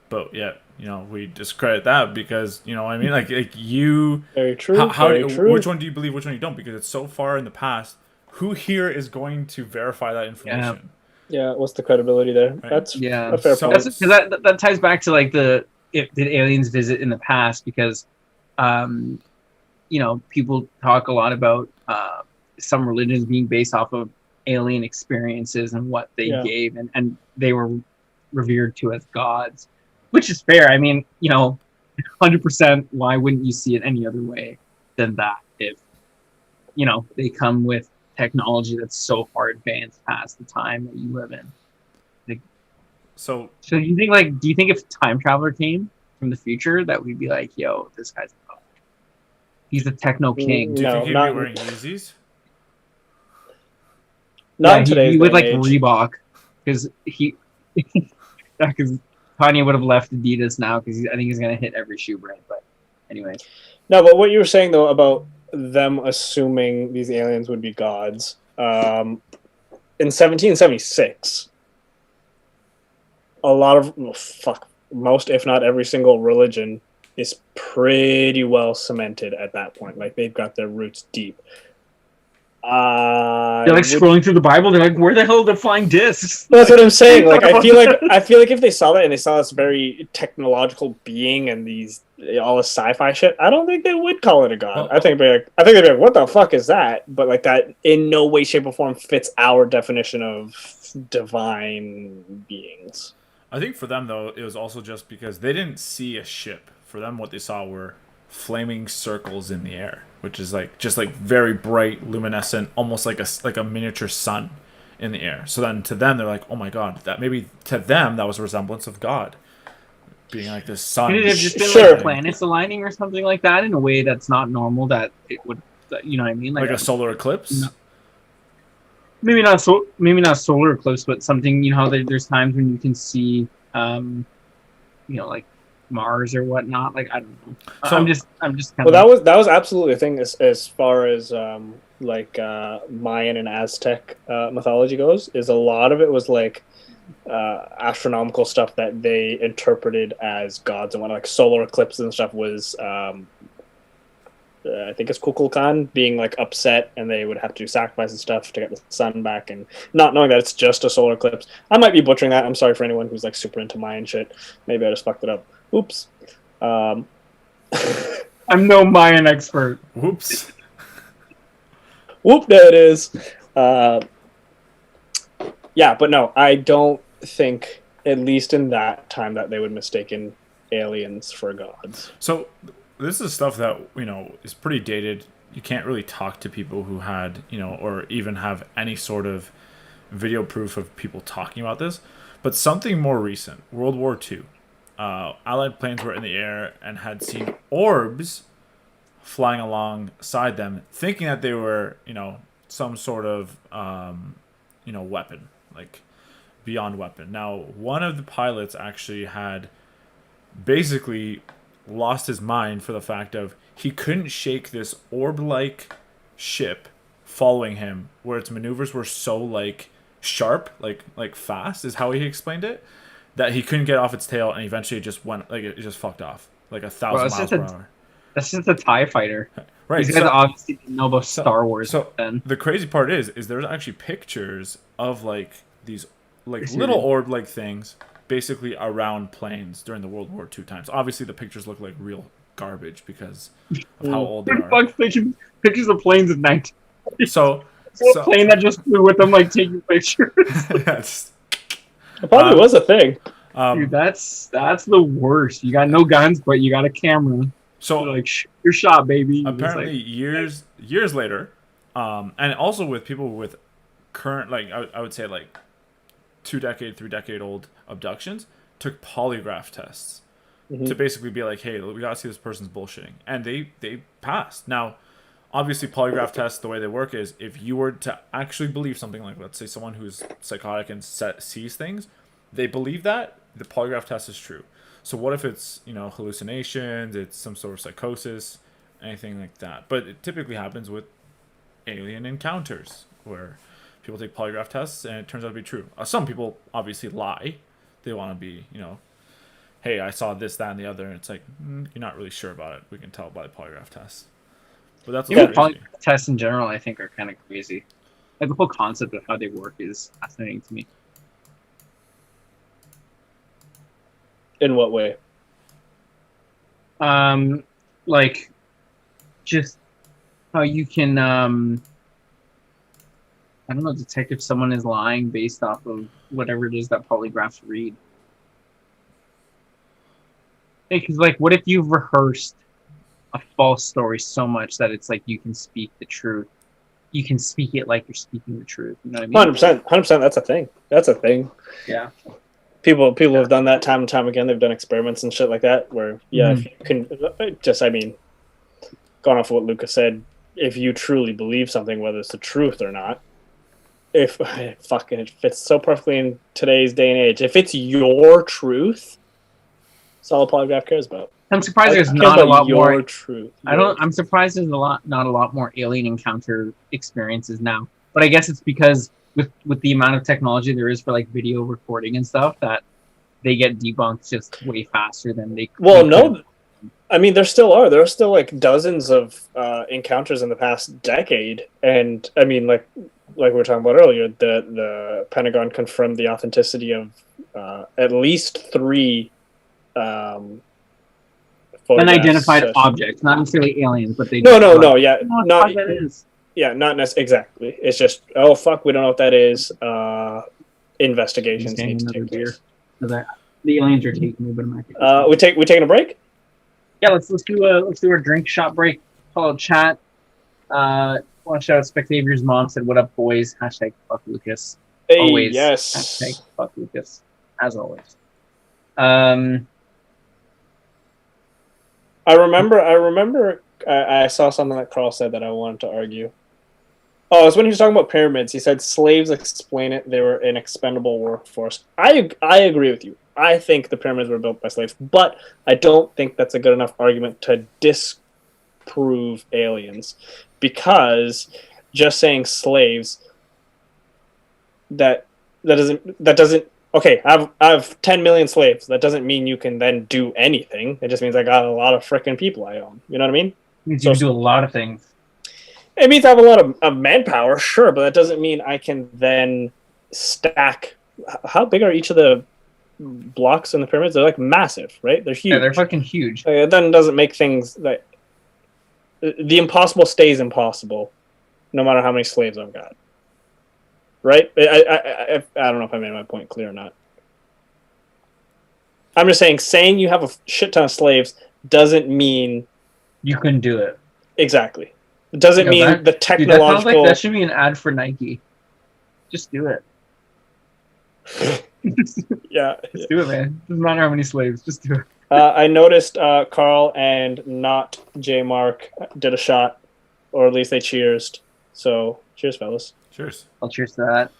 but yet, we discredit that because, I mean, like you. Very true. Very true. True. Which one do you believe? Which one you don't? Because it's so far in the past. Who here is going to verify that information? Yeah. What's the credibility there? Right. That's Yeah. a fair point. Because that ties back to like did aliens visit in the past? Because, people talk a lot about some religions being based off of alien experiences and what they gave, and they were revered to as gods, which is fair. I mean, 100%. Why wouldn't you see it any other way than that? If they come with technology that's so far advanced past the time that you live in. Like, so you think, like, do you think if a time traveler came from the future that we'd be like, yo, this guy's a god. He's the techno king. Do you think he'd be wearing Yeezys? Not in today's he would like age. Reebok, because because Kanye would have left Adidas now, because I think he's gonna hit every shoe brand. But anyway. No, but what you were saying though about them assuming these aliens would be gods, in 1776, a lot of most, if not every single religion is pretty well cemented at that point. Like, they've got their roots deep. They're like scrolling through the Bible. They're like, "Where the hell are the flying discs?" That's what I'm saying. Like, I feel like if they saw that and they saw this very technological being and all this sci-fi shit, I don't think they would call it a god. I think they'd be like, "What the fuck is that?" But like, that in no way, shape, or form fits our definition of divine beings. I think for them though, it was also just because they didn't see a ship. For them, what they saw were flaming circles in the air, which is just very bright, luminescent, almost like a miniature sun in the air. So then to them, they're like, oh my god, that maybe to them that was a resemblance of God being like this sun. Could it have just been like planets aligning or something like that in a way that's not normal? That it would, you know what I mean? Like a solar eclipse. No. Maybe not solar eclipse, but something. How there's times when you can see, like Mars or whatnot. Like, I don't know. So I'm just kind of. Well, that was absolutely a thing as far as Mayan and Aztec mythology goes. Is a lot of it was like astronomical stuff that they interpreted as gods, and what like solar eclipses and stuff was. I think it's Kukulkan being like upset, and they would have to do sacrifice and stuff to get the sun back, and not knowing that it's just a solar eclipse. I might be butchering that. I'm sorry for anyone who's like super into Mayan shit. Maybe I just fucked it up. Oops. I'm no Mayan expert. Whoops. Whoop, there it is. Yeah, but no, I don't think, at least in that time, that they would mistaken aliens for gods. So this is stuff that, is pretty dated. You can't really talk to people who had, or even have any sort of video proof of people talking about this. But something more recent, World War II. Allied planes were in the air and had seen orbs flying alongside them, thinking that they were, some sort of, weapon, like beyond weapon. Now, one of the pilots actually had basically lost his mind for the fact of he couldn't shake this orb-like ship following him, where its maneuvers were so sharp, like fast, is how he explained it. that he couldn't get off its tail, and eventually it just went like it just fucked off like 1,000 miles per hour. That's just a TIE fighter. Right. These guys obviously didn't know about Star Wars. So then. the crazy part is there's actually pictures of like these like little orb-like things basically around planes during the World War II times. Obviously, the pictures look like real garbage because of how old they are. Fuck's taking pictures of planes at night. So a plane that just flew with them, like taking pictures. Yes. It probably was a thing. Dude, that's the worst. You got no guns, but you got a camera. So like your shot, baby. Apparently, years later, and also with people with current, like I would say like 3 decade old abductions, took polygraph tests to basically be like, hey, we gotta see this person's bullshitting, and they passed. Now, obviously, polygraph tests, the way they work is if you were to actually believe something, like let's say someone who's psychotic and sees things, they believe that the polygraph test is true. So what if it's, hallucinations, it's some sort of psychosis, anything like that. But it typically happens with alien encounters where people take polygraph tests and it turns out to be true. Some people obviously lie. They want to be, hey, I saw this, that, and the other. And it's like, you're not really sure about it. We can tell by the polygraph test. But that's polygraph tests in general, I think, are kind of crazy. Like the whole concept of how they work is fascinating to me. In what way? Like, just how you can, I don't know, detect if someone is lying based off of whatever it is that polygraphs read. Because, like, what if you've rehearsed a false story so much that it's like you can speak the truth? You can speak it like you're speaking the truth. You know what I mean? 100%. That's a thing. That's a thing. Yeah. People have done that time and time again. They've done experiments and shit like that where, if you can going off of what Lukasz said, if you truly believe something, whether it's the truth or not, if fucking it fits so perfectly in today's day and age, if it's your truth, that's all a polygraph cares about. I'm surprised there's not a lot more truth. I'm surprised there's not a lot more alien encounter experiences now. But I guess it's because with the amount of technology there is for like video recording and stuff, that they get debunked just way faster than they. Well, no, I mean there still are. There are still like dozens of encounters in the past decade, and I mean like we were talking about earlier, the Pentagon confirmed the authenticity of at least 3. Unidentified objects, not necessarily aliens, but they. No, not exactly. It's just, oh fuck, we don't know what that is. Investigations need to take place. The aliens are taking me, but I'm we taking a break? Yeah, let's do a drink shot break. Follow chat. Want to shout out Spectavior's mom said, "What up, boys?" Hashtag fuck Lukasz. Hey, always. yes. Hashtag fuck Lukasz. As always. I remember I saw something that Carl said that I wanted to argue. Oh, it was when he was talking about pyramids. He said slaves explain it. They were an expendable workforce. I agree with you. I think the pyramids were built by slaves, but I don't think that's a good enough argument to disprove aliens, because just saying slaves that doesn't. Okay, I have 10 million slaves. That doesn't mean you can then do anything. It just means I got a lot of freaking people I own. You know what I mean? It means you can do a lot of things. It means I have a lot of manpower, sure, but that doesn't mean I can then stack. How big are each of the blocks in the pyramids? They're like massive, right? They're huge. Yeah, they're fucking huge. It then doesn't make things like the impossible stays impossible, no matter how many slaves I've got. Right? I don't know if I made my point clear or not. I'm just saying you have a shit ton of slaves doesn't mean you can do it. Exactly. It doesn't mean the technological. That sounds like that should be an ad for Nike. Just do it. Yeah. Just do it, man. Doesn't matter how many slaves. Just do it. I noticed Carl and not J Mark did a shot, or at least they cheersed. So cheers, fellas. Cheers. I'll cheers to that.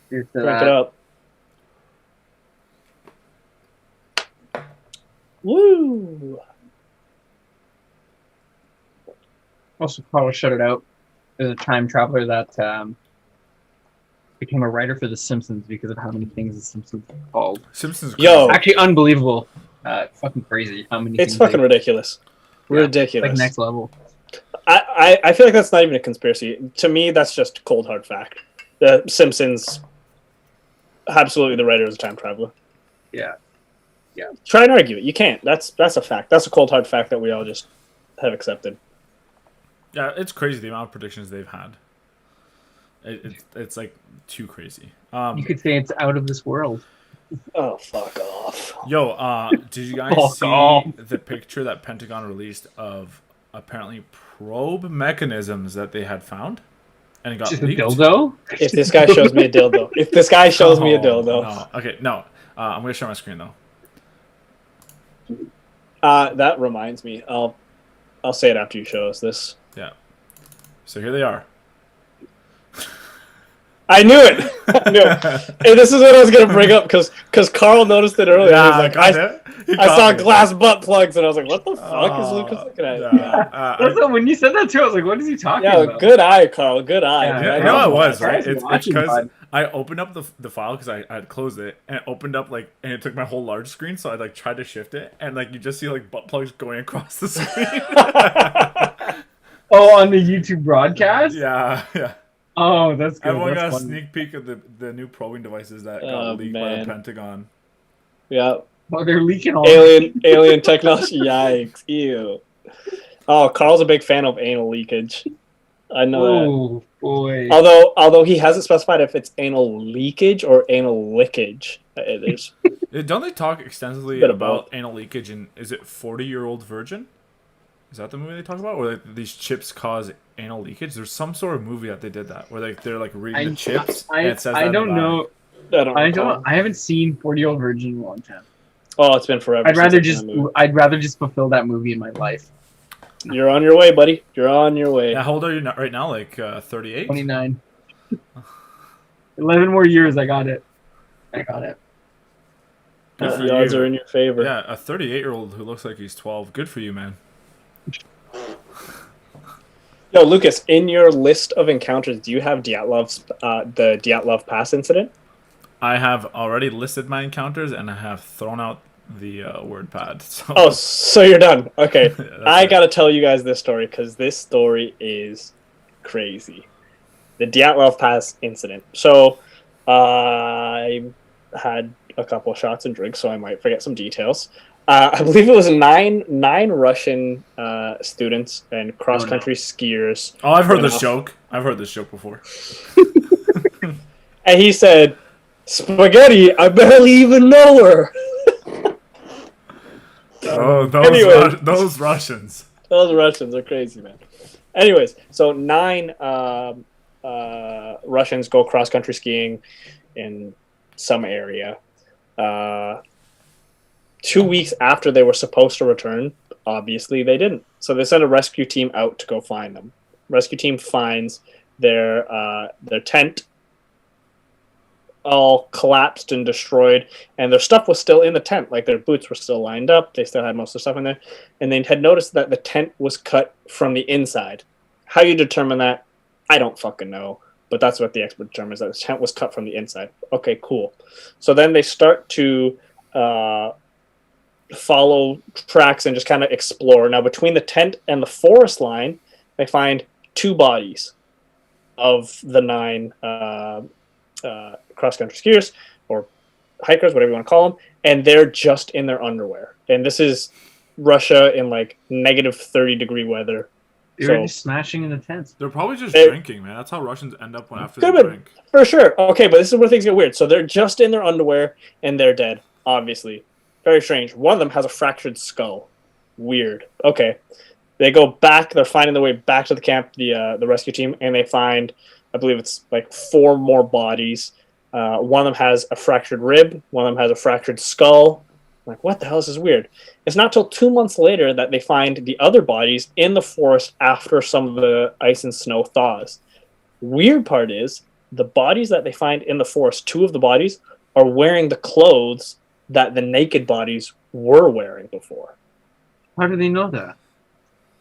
Cheers to Crank that. it up. Woo! Also, probably shut it out. There's a time traveler that became a writer for The Simpsons because of how many things The Simpsons are called. Simpsons. Yo. Actually, unbelievable. Fucking crazy how many. It's things fucking they- ridiculous. Yeah, Ridiculous. Like next level. I feel like that's not even a conspiracy. To me, that's just cold hard fact. The Simpsons, absolutely, the writer is a time traveler. Yeah. Try and argue it. You can't. That's a fact. That's a cold hard fact that we all just have accepted. Yeah, it's crazy the amount of predictions they've had. It's like too crazy. You could say it's out of this world. Oh, fuck off. Yo, did you guys Fuck see off. the picture that Pentagon released of apparently probe mechanisms that they had found? And it got Just a leaked? dildo? If this guy shows me a dildo. If this guy shows me a dildo. No. Okay, no. I'm going to share my screen, though. That reminds me. I'll say it after you show us this. Yeah. So here they are. I knew it. I knew it. And this is what I was gonna bring up because Carl noticed it earlier. Yeah, He was like, I saw me. glass butt plugs, and I was like, "What the fuck is Lucas looking at?" Yeah. Also, when you said that too, I was like, what is he talking Yeah, about? good eye, Carl. Good eye. Yeah, man. You I know know what it was, I right? was It's watching, because bud. I opened up the file because I had closed it, and it opened up like, and it took my whole large screen, so I like tried to shift it, and like you just see like butt plugs going across the screen. Oh, on the YouTube broadcast? yeah. Oh, that's good. Everyone That's got a funny. sneak peek of the new probing devices that got Oh, leaked by the man. Pentagon. Yeah. Oh, they're leaking all Alien technology. Yikes. Ew. Oh, Carl's a big fan of anal leakage. I know that. Oh, boy. Although he hasn't specified if it's anal leakage or anal lickage. There's Don't they talk extensively Bit of about both. anal leakage in, is it 40-Year-Old Virgin? Is that the movie they talk about? Where like, these chips cause anal leakage? There's some sort of movie that they did that, where like they're like reading the chips, and it says that I in the don't bottom. know. I don't recall. I haven't seen 40-Year-Old Virgin in a long time. Oh, it's been forever. I'd since rather I've seen just that movie. I'd rather just fulfill that movie in my life. You're on your way, buddy. You're on your way. Yeah, how old are you right now? Like 38? 29. 11 more years, I got it. Good for The odds you. are in your favor. Yeah, a 38-year-old who looks like he's 12. Good for you, man. Yo, Lucas, in your list of encounters, do you have Dyatlov's the Dyatlov Pass incident? I have already listed my encounters, and I have thrown out the word pad. So. Oh, so you're done. Okay. That's I it. gotta tell you guys this story because this story is crazy. The Dyatlov Pass incident. So, I had a couple of shots and drinks, so I might forget some details. I believe it was nine Russian students and cross-country skiers. Oh, I've heard went this off. joke. I've heard this joke before. And he said, "Spaghetti, I barely even know her." Oh, Anyway. those Russians. Those Russians are crazy, man. Anyways, so nine Russians go cross-country skiing in some area. 2 weeks after they were supposed to return, obviously they didn't. So they sent a rescue team out to go find them. Rescue team finds their tent all collapsed and destroyed, and their stuff was still in the tent. Like their boots were still lined up. They still had most of the stuff in there. And they had noticed that the tent was cut from the inside. How you determine that, I don't fucking know. But that's what the expert determines, that the tent was cut from the inside. Okay, cool. So then they start to follow tracks and just kind of explore. Now, between the tent and the forest line, they find two bodies of the nine cross-country skiers or hikers, whatever you want to call them, and they're just in their underwear. And this is Russia in like negative 30-degree weather. They were just smashing in the tents. They're probably just They- drinking, man. That's how Russians end up when after they Could've been. drink. For sure. Okay, but this is where things get weird. So they're just in their underwear and they're dead, obviously. Very strange. One of them has a fractured skull. Weird. Okay. They go back. They're finding their way back to the camp, the rescue team, and they find, I believe it's like 4 more bodies. One of them has a fractured rib. One of them has a fractured skull. I'm like, what the hell is this weird? It's not till 2 months later that they find the other bodies in the forest after some of the ice and snow thaws. Weird part is, the bodies that they find in the forest, 2 of the bodies, are wearing the clothes that the naked bodies were wearing before. How do they know that?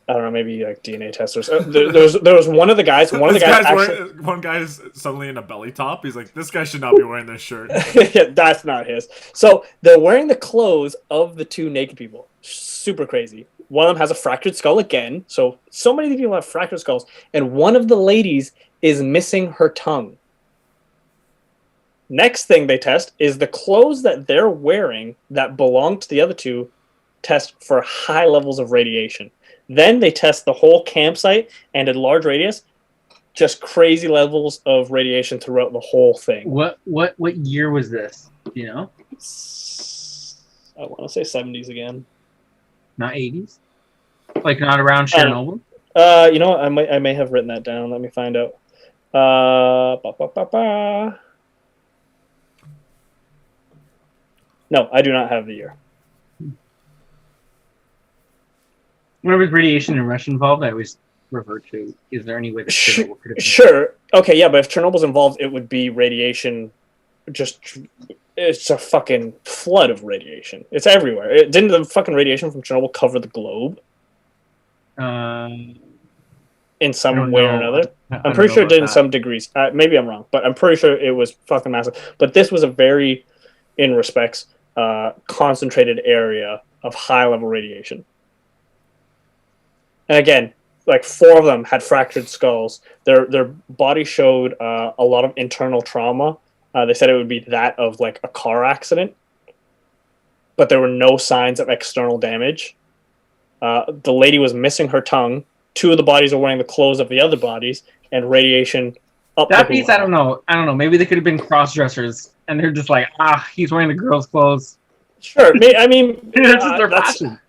I don't know, maybe like DNA testers. There was one of the guys. One of the guys actually. One guy is suddenly in a belly top. He's like, this guy should not be wearing this shirt. Yeah, that's not his. So they're wearing the clothes of the two naked people. Super crazy. One of them has a fractured skull again. So many of these people have fractured skulls, and one of the ladies is missing her tongue. Next thing they test is the clothes that they're wearing that belong to the other two test for high levels of radiation. Then they test the whole campsite and at large radius, just crazy levels of radiation throughout the whole thing. What year was this? Do you know? I want to say 70s again. Not 80s? Like not around Chernobyl? You know what? I may have written that down. Let me find out. No, I do not have the year. Whenever there's radiation and Russia involved, I always revert to, is there any way that Chernobyl could have been? Sure. Okay, yeah, but if Chernobyl's involved, it would be radiation. It's a fucking flood of radiation. It's everywhere. Didn't the fucking radiation from Chernobyl cover the globe? In some way or another? I'm pretty sure it did in some degrees. Maybe I'm wrong, but I'm pretty sure it was fucking massive. But this was a very, in respects, concentrated area of high-level radiation. And again, like 4 of them had fractured skulls. Their body showed a lot of internal trauma. They said it would be that of like a car accident, but there were no signs of external damage. The lady was missing her tongue. 2 of the bodies are wearing the clothes of the other bodies, and radiation up. That piece, I don't know. Maybe they could have been cross dressers, and they're just like, he's wearing the girl's clothes. Sure, I mean, that's just their fashion.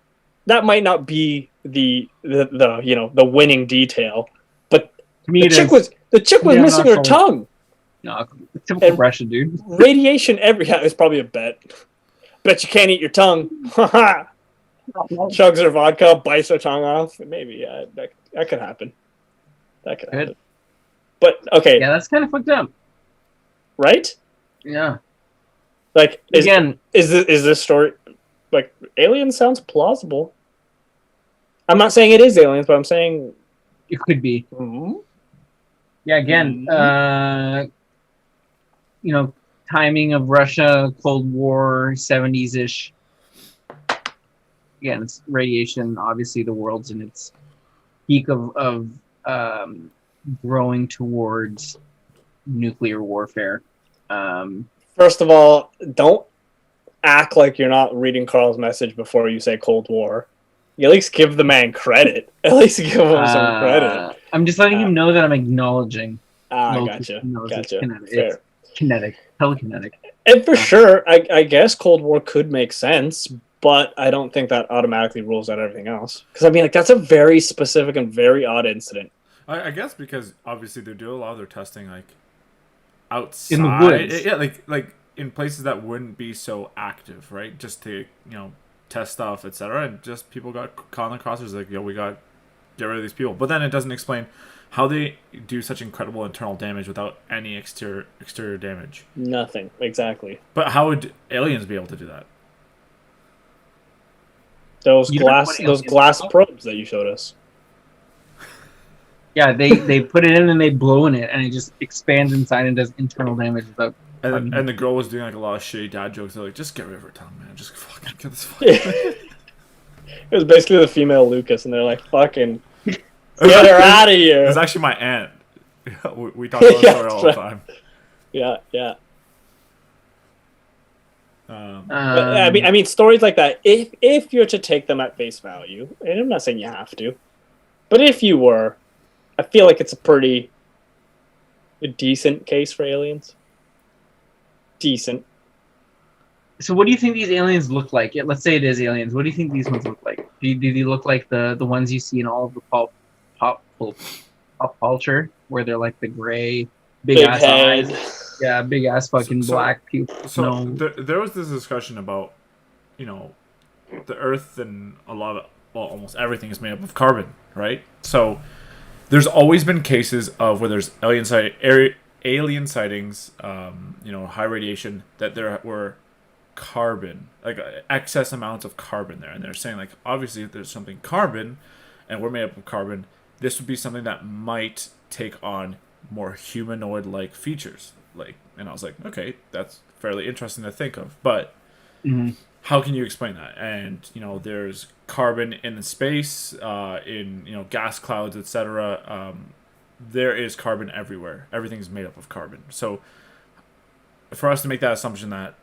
That might not be the winning detail, but the chick was missing her tongue. No, typical Russian dude. Radiation it's probably a bet. Bet you can't eat your tongue. Chugs her vodka, bites her tongue off. Maybe that could happen. That could happen. But okay, yeah, that's kind of fucked up, right? Yeah. Like is this story like Alien sounds plausible? I'm not saying it is aliens, but I'm saying it could be. Mm-hmm. Yeah, again, timing of Russia, Cold War, 70s-ish. Again, it's radiation. Obviously, the world's in its peak of growing towards nuclear warfare. First of all, don't act like you're not reading Carl's message before you say Cold War. You at least give the man credit. At least give him some credit. I'm just letting him know that I'm acknowledging. Gotcha. It's kinetic, telekinetic. And for sure, I guess Cold War could make sense, but I don't think that automatically rules out everything else. Because I mean, like that's a very specific and very odd incident. I guess because obviously they do a lot of their testing like outside, in the woods. Yeah, like in places that wouldn't be so active, right? Just to test stuff, etc. And just people got caught on the crosshairs like, we got to get rid of these people. But then it doesn't explain how they do such incredible internal damage without any exterior damage. Nothing, exactly. But how would aliens be able to do that? Those glass probes that you showed us. Yeah, they put it in and they blow in it, and it just expands inside and does internal damage without. And the girl was doing like a lot of shitty dad jokes. They're like, just get rid of her tongue, man. Just fucking get this fucking. It was basically the female Lukasz, and they're like, fucking get her out of here. It was actually my aunt. we talk about the story all the time. Yeah. I mean, stories like that. If you're to take them at face value, and I'm not saying you have to, but if you were, I feel like it's a decent case for aliens. Decent. So what do you think these aliens look like? Let's say it is aliens. What do you think these ones look like? Do they look like the ones you see in all of the pop culture, where they're like the gray, big ass head. Eyes? Yeah, big ass fucking black people. So there was this discussion about, the Earth and almost everything is made up of carbon, right? So there's always been cases of where there's alien sightings, high radiation, that there were carbon, like excess amounts of carbon there. And they're saying, like, obviously if there's something carbon, and we're made up of carbon, this would be something that might take on more humanoid-like features. Like, and I was like, okay, that's fairly interesting to think of, but how can you explain that? And there's carbon in the space, in gas clouds, etc. There is carbon everywhere. Everything's made up of carbon. So for us to make that assumption that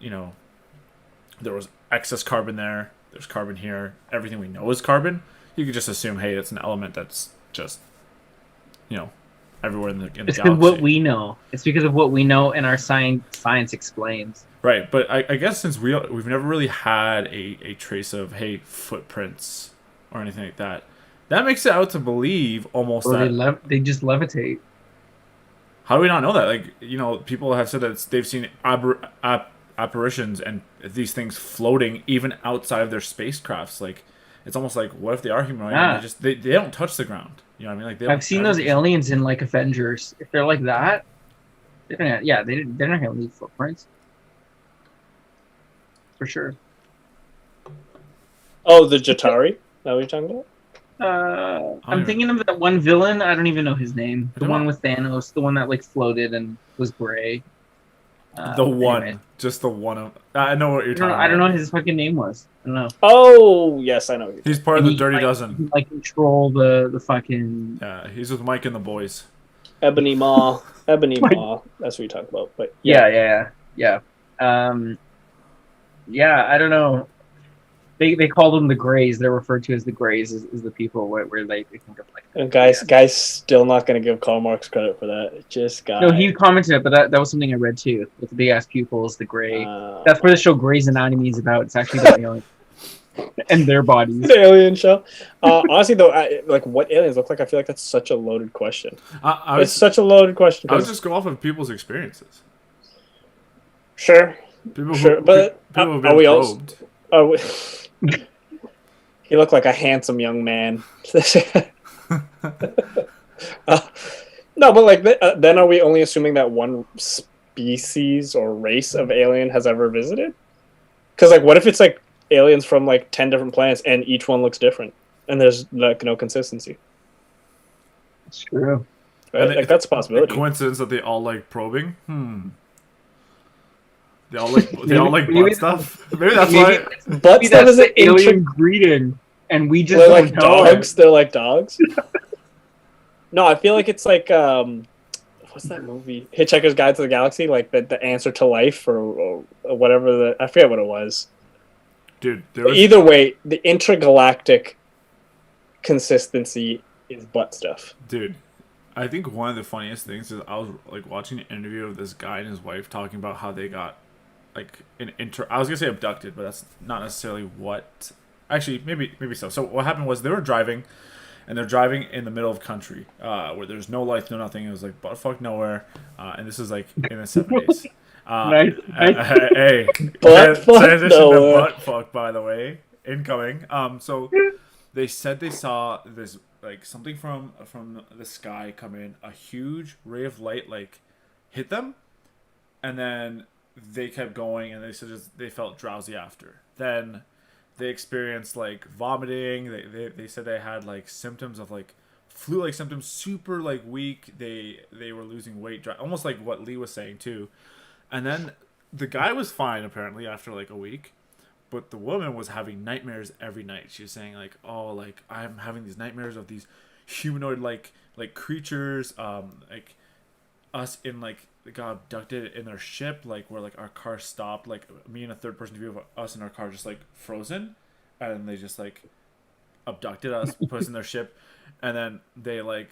there was excess carbon there, there's carbon here, everything we know is carbon, you could just assume, hey, it's an element that's just everywhere in the it's galaxy. what we know. It's because of what we know and our science explains. Right, but I guess since we've never really had a trace of footprints or anything like that, that makes it out to believe almost that they just levitate. How do we not know that? Like, people have said that they've seen apparitions and these things floating even outside of their spacecrafts. Like, it's almost like, what if they are humanoid? Yeah. And they don't touch the ground. You know what I mean? Like, I've seen those aliens in like Avengers. If they're like that, they're not gonna leave footprints. For sure. Oh, the Jatari? Is that what you're talking about? I'm thinking of that one villain. I don't even know his name. The one with Thanos. The one that like floated and was gray. Just the one. I know what you're talking about. I don't know what his fucking name was. I don't know. Oh, yes, I know. He's part of the Dirty Dozen. He can, like, control the fucking. Yeah, he's with Mike and the boys. Ebony Maw. Ebony Maw. That's what you're talking about. But yeah. I don't know. They call them the Greys. They're referred to as the Greys, is the people where they think of like. And guys, still not going to give Karl Marx credit for that. Just guys. No, he commented it, but that was something I read too. With the big ass pupils, the Grey. That's where the show Grey's Anatomy is about. It's actually about aliens and their bodies. The alien show. Honestly, though, like what aliens look like, I feel like that's such a loaded question. It's such a loaded question. I would just go off of people's experiences. Sure. But are we all? He looked like a handsome young man. No, but like then are we only assuming that one species or race of alien has ever visited? Because like, what if it's like aliens from like 10 different planets and each one looks different and there's like no consistency? It's true. Right? Like that's a possibility. Coincidence that they all like probing. They all like butt stuff. Maybe that's why. Butt stuff is an alien greeting, and we just they're like dogs. They're like dogs. No, I feel like it's like what's that movie? Hitchhiker's Guide to the Galaxy, like the answer to life or whatever. I forget what it was. Dude, either way, the intergalactic consistency is butt stuff. Dude, I think one of the funniest things is I was like watching an interview of this guy and his wife talking about how they got like I was gonna say abducted, but that's not necessarily what. Actually, maybe so. So what happened was they were driving, and they're driving in the middle of country, where there's no lights, no nothing. It was like buttfuck nowhere, and this is like in the 70s. Nice. Hey, buttfuck nowhere. To buttfuck, by the way, incoming. So they said they saw this like something from the sky come in, a huge ray of light like hit them, and then they kept going, and they said they felt drowsy after. Then they experienced like vomiting. They said they had like symptoms of like flu-like symptoms, super like weak. They were losing weight, almost like what Lee was saying too. And then the guy was fine apparently after like a week, but the woman was having nightmares every night. She was saying like, oh, like I'm having these nightmares of these humanoid like creatures, like us in like got abducted in their ship, like where like our car stopped, like me and a third person view of us in our car just like frozen, and they just like abducted us, put us in their ship, and then they like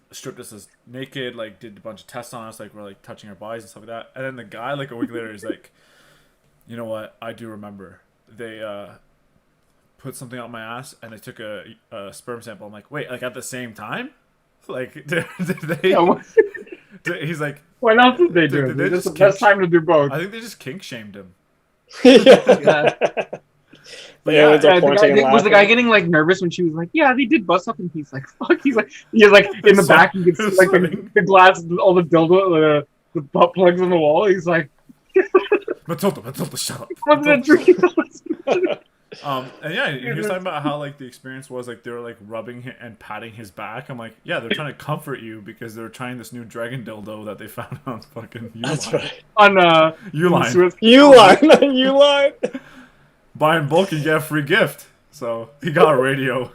stripped us as naked, like did a bunch of tests on us, like we're like touching our bodies and stuff like that. And then the guy like a week later is like, you know what, I do remember they put something out my ass and they took a sperm sample. I'm like, wait, like at the same time? Like did they he's like, what else did they do? It's the best time to do both. I think they just kink shamed him. Yeah. Was the guy getting like nervous when she was like, yeah, they did bust up, and he's like, fuck, he's like in the back, you can see like the glass, all the dildo, the butt plugs on the wall. He's like, Matilda, shut up. Wasn't it drinking? And yeah, he was talking about how like the experience was like they were like rubbing him and patting his back. I'm like, yeah, they're trying to comfort you because they're trying this new dragon dildo that they found on fucking Uline. That's right. On Uline. Uline. Buy in bulk, you get a free gift. So he got a radio.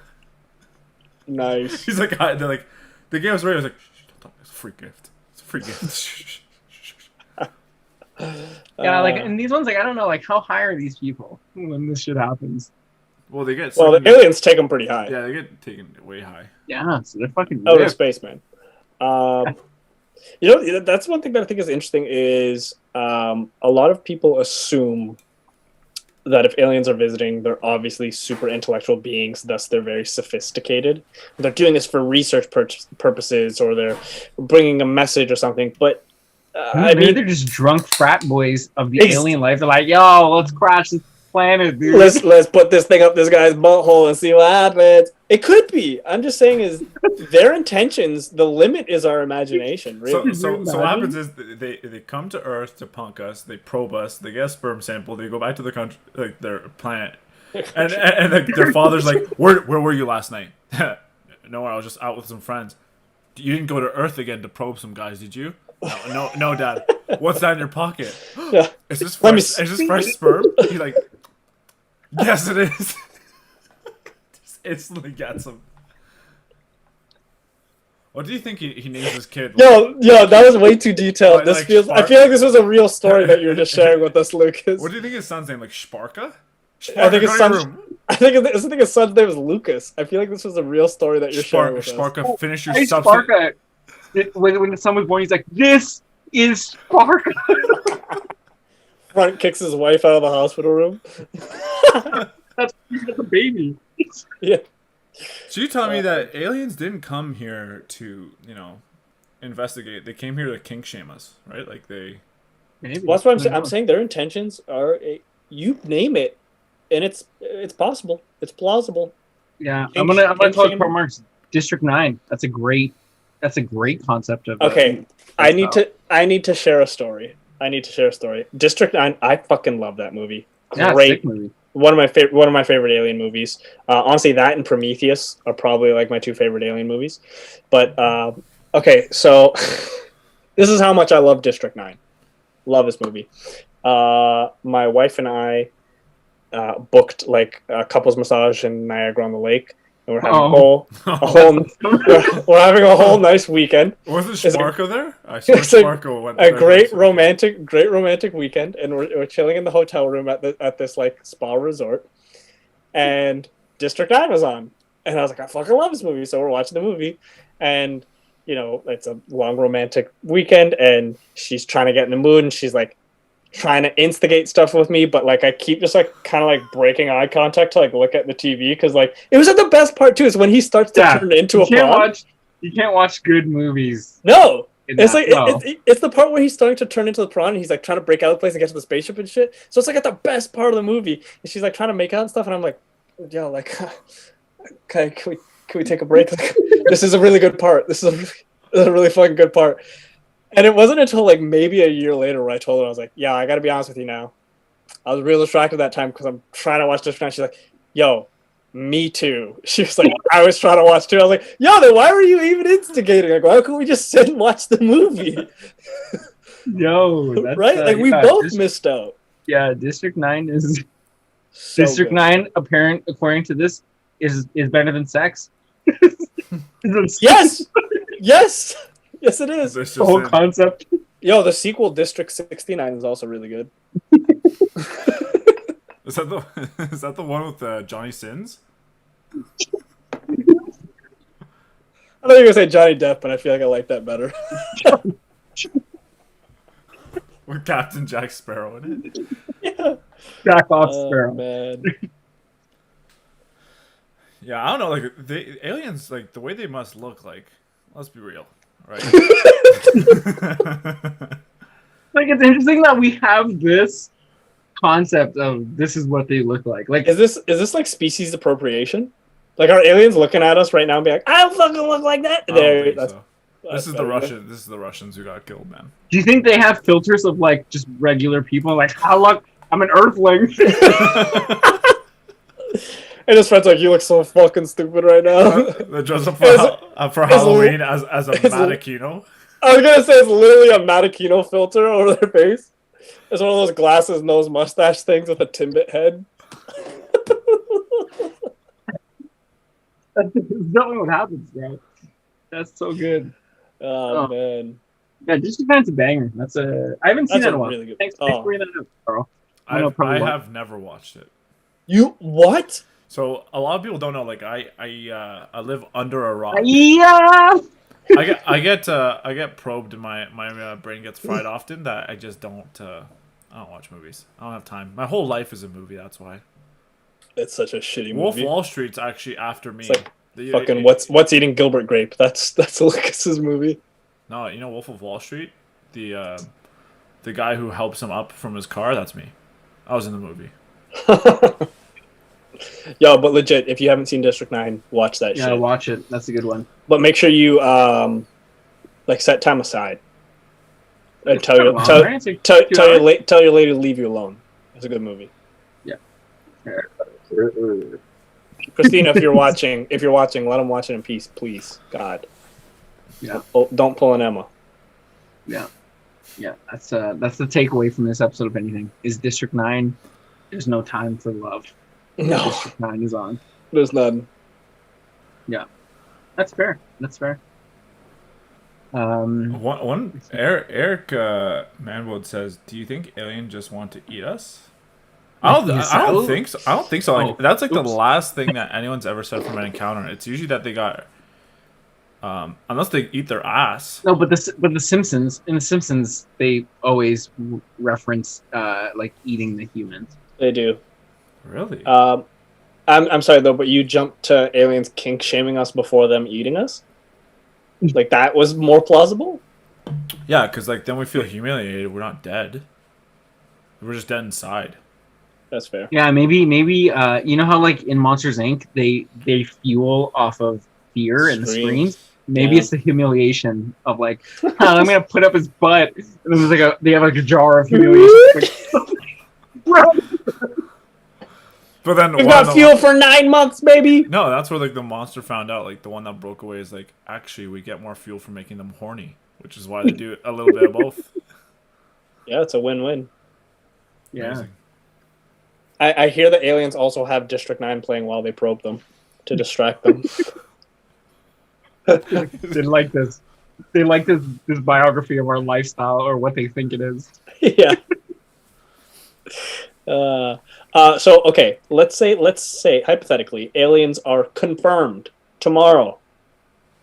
Nice. He's like, they're like, they gave us a radio. I was like, shh, don't talk. It's a free gift. It's a free gift. Shh. Yeah, like in these ones, like I don't know, like how high are these people when this shit happens? Well, they get. Well, the aliens take them pretty high. Yeah, they get taken way high. Yeah, so they're fucking. Oh, the spaceman. You know, that's one thing that I think is interesting is a lot of people assume that if aliens are visiting, they're obviously super intellectual beings, thus they're very sophisticated. They're doing this for research purposes, or they're bringing a message or something. But I mean, they're just drunk frat boys of the alien life. They're like, "Yo, let's crash this planet, dude. Let's put this thing up this guy's butthole and see what happens." It could be. I'm just saying, is their intentions. The limit is our imagination. Really. So what happens is they come to Earth to punk us. They probe us. They get a sperm sample. They go back to the country, like their planet, and like, their father's like, "Where were you last night?" "Nowhere. I was just out with some friends." "You didn't go to Earth again to probe some guys, did you?" No, Dad. "What's that in your pocket?" Yeah. Is this fresh sperm?" He's like, "Yes, it is." Just instantly gets him. What do you think he names his kid? Yo, that was way too detailed. Like I feel like this was a real story that you were just sharing with us, Lucas. What do you think his son's name? Like Sparka? I think his son's name is Lukasz. I feel like this was a real story that you're sharing with us. Sparka, finish your Hey, substance. Sparka. When the son was born, he's like, "This is Sparka." Front kicks his wife out of the hospital room. That's the baby. Yeah. So you telling me that aliens didn't come here to, investigate? They came here to kink shame us, right? Like they. Maybe. Well, that's what I'm saying. I'm saying their intentions are, you name it, and it's possible. It's plausible. Yeah, I'm gonna call it Mark's District 9. That's a great concept of. Okay, I need to share a story. District 9. I fucking love that movie. Great movie. One of my favorite alien movies. Honestly, that and Prometheus are probably like my two favorite alien movies. But okay, so this is how much I love District 9. Love this movie. My wife and I booked like a couples massage in Niagara on the Lake. And we're having we're having a whole nice weekend. Wasn't Sparko there? I saw Sparko went a great romantic weekend, and we're chilling in the hotel room at this like spa resort, and District 9 was on, and I was like, I fucking love this movie. So we're watching the movie, and it's a long romantic weekend, and she's trying to get in the mood, and she's like trying to instigate stuff with me, but like I keep just like kind of like breaking eye contact to like look at the TV, because like it was at the best part too, is when he starts to turn into a prawn. You can't watch good movies. No, it's like it's the part where he's starting to turn into the prawn, and he's like trying to break out of the place and get to the spaceship and shit. So it's like at the best part of the movie, and she's like trying to make out and stuff, and I'm like, yo, like, okay, can we take a break? Like, this is a really good part. This is a really fucking good part. And it wasn't until like maybe a year later where I told her, I was like, yeah, I got to be honest with you now. I was real distracted that time because I'm trying to watch District 9. She's like, yo, me too. She was like, I was trying to watch too. I was like, yo, then why were you even instigating? Like, why couldn't we just sit and watch the movie? Yo, that's, right? Like we both missed out. Yeah, District 9 is so District good. 9. According to this, is better than sex. Yes, yes, it is. The whole concept. Yo, the sequel District 69 is also really good. Is that the one with Johnny Sins? I thought you were gonna say Johnny Depp, but I feel like I like that better. With Captain Jack Sparrow in it. Yeah. Jack off Sparrow. Man. Yeah, I don't know. Like the aliens, like the way they must look like. Let's be real, right? Like it's interesting that we have this concept of this is what they look like. Like, is this like species appropriation? Like, are aliens looking at us right now and be like, I don't fucking look like that? I don't think so. This is the Russians who got killed, man. Do you think they have filters of like just regular people? Like, look, I'm an Earthling. And his friend's like, "You look so fucking stupid right now." They dress up It's- for it's Halloween as a it's- mannequino. I was gonna say it's literally a Matty filter over their face. It's one of those glasses, nose, mustache things with a Timbit head. That's exactly what happens, bro. That's so good. Oh man, Yeah, District 9's a banger. I haven't seen That's that in a a while. really good- Thanks oh. for bringing that up, Carl. I know probably why. have never watched it. you what? So a lot of people don't know. Like I live under a rock. Yeah. I get probed and my brain gets fried often that I just don't. I don't watch movies. I don't have time. My whole life is a movie. That's why. It's such a shitty Wolf movie. Wall Street's actually after me. It's like fucking what's eating Gilbert Grape? That's Lucas's movie. No, you know Wolf of Wall Street, the guy who helps him up from his car. That's me. I was in the movie. Yo, but legit, if you haven't seen District 9, watch that Yeah, shit. watch it. That's a good one. But make sure you like set time aside. And tell your Long, tell, right? It's like tell, 2 tell your hours? tell your lady to leave you alone. It's a good movie. Christina, if you're watching, let him watch it in peace, please. God. Yeah. Don't pull an Emma. Yeah, that's the takeaway from this episode. If anything, is District 9. There's no time for love. No, District 9 is on. there's none. That's fair. Eric Manwood says, "Do you think aliens just want to eat us?" I don't think so. I don't think so. Like, that's like the last thing that anyone's ever said from an encounter. It's usually that they got, unless they eat their ass. No, but the Simpsons, in the Simpsons, they always reference like eating the humans. They do. Really? I'm sorry though, but you jumped to aliens kink shaming us before them eating us. Like that was more plausible. Yeah, because like then we feel humiliated. We're not dead. We're just dead inside. That's fair. Yeah, maybe you know how like in Monsters Inc. they fuel off of fear and the screens. Maybe Yeah. it's the humiliation of like, I'm gonna put up his butt, and then there's like they have like a jar of humiliation. But then We've got fuel for 9 months, baby. No, that's where like the monster found out. Like the one that broke away is like, actually, we get more fuel from making them horny, which is why they do a little bit of both. Yeah, it's a win-win. Yeah. Amazing. I hear that aliens also have District 9 playing while they probe them to distract them. They like this. They like this biography of our lifestyle or what they think it is. Yeah. So okay, let's say hypothetically, aliens are confirmed tomorrow,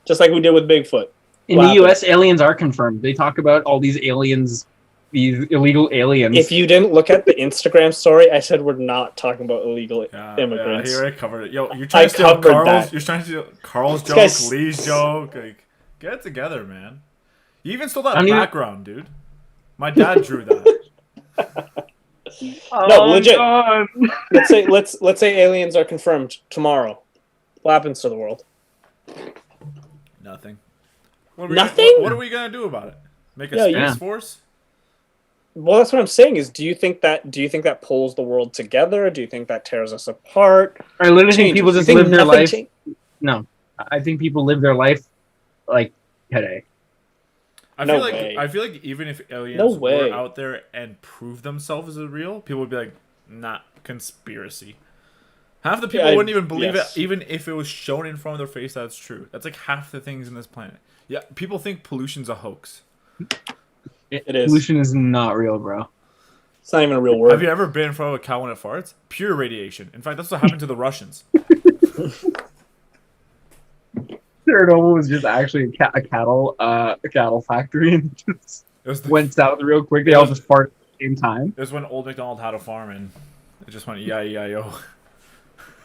just like we did with Bigfoot. In the U.S., aliens are confirmed. They talk about all these aliens, these illegal aliens. If you didn't look at the Instagram story, I said we're not talking about illegal immigrants. Yeah, he already covered it. Yo, you're trying to steal Carl's. You're trying to steal Carl's joke, Lee's joke. Like, get it together, man. You even stole that background, dude. My dad drew that. No, legit. Let's say aliens are confirmed tomorrow. What happens to the world? Nothing. Nothing? What are we gonna do about it? Make a space force? Well, that's what I'm saying. Is do you think that pulls the world together? Do you think that tears us apart? I literally think people just live their life. No, I think people live their life like today. I feel like even if aliens were out there and prove themselves as real, people would be like, "Nah, conspiracy." Half the people wouldn't even believe it, even if it was shown in front of their face that it's true. That's like half the things in this planet. Yeah, people think pollution's a hoax. It is. Pollution is not real, bro. It's not even a real word. Have you ever been in front of a cow when it farts? Pure radiation. In fact, that's what happened to the Russians. Chernobyl was just actually a cattle factory, and just went south real quick. They all just fart at the same time. It was when Old MacDonald had a farm, and it just went E-I-E-I-O.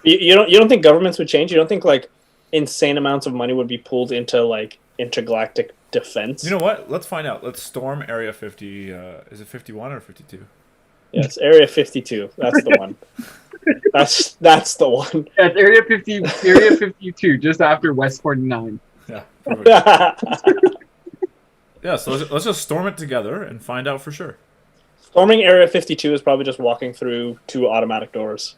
You don't think governments would change? You don't think like insane amounts of money would be pulled into like intergalactic defense? You know what? Let's find out. Let's storm Area 50. Is it 51 or 52? Yes, Area 52. That's the one. That's the one. Yeah, it's Area 50, Area 52, just after West 49. Yeah. Yeah. So let's just storm it together and find out for sure. Storming Area 52 is probably just walking through 2 automatic doors.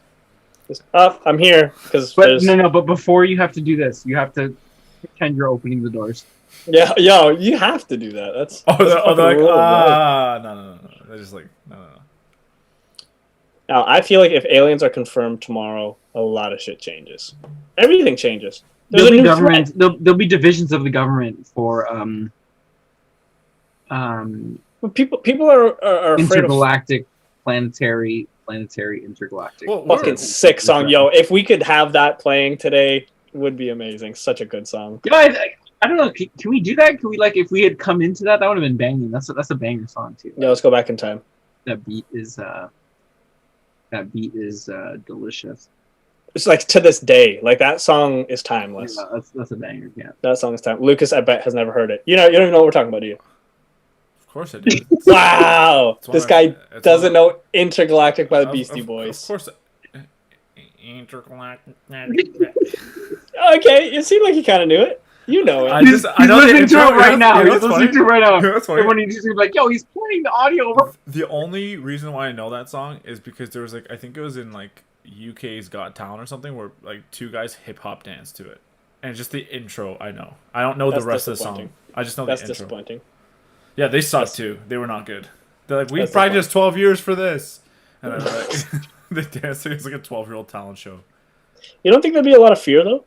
I'm here because. But no. But before you have to do this, you have to pretend you're opening the doors. Yeah, yo, you have to do that. That's they're like, rule, no. They're just like, no. Now, I feel like if aliens are confirmed tomorrow, a lot of shit changes. Everything changes. There'll be government. There'll be divisions of the government for people are afraid intergalactic, planetary, intergalactic. Well, fucking sick song, yo! If we could have that playing today, it would be amazing. Such a good song. You know, I don't know. Can we do that? Can we if we had come into that, that would have been banging. That's a banger song too. Yeah, let's go back in time. That beat is delicious. It's like to this day, like that song is timeless. Yeah, that's a banger. Yeah, that song is timeless. Lukasz, I bet, has never heard it. You don't even know what we're talking about, do you? Of course I do. Wow, this guy doesn't know Intergalactic by the Beastie Boys. Of course. Intergalactic. Okay, it seemed like he kind of knew it. You know it. He's listening to it right now. He's listening to it right now. Everyone needs to be like, yo, he's playing the audio over. The only reason why I know that song is because there was I think it was in UK's Got Talent or something where two guys hip hop dance to it, and just the intro I know. I don't know the rest of the song. I just know the intro. That's disappointing. Yeah, they sucked too. They were not good. They're like, we practiced 12 years for this, and then they danced. It's like a 12-year-old talent show. You don't think there'd be a lot of fear though?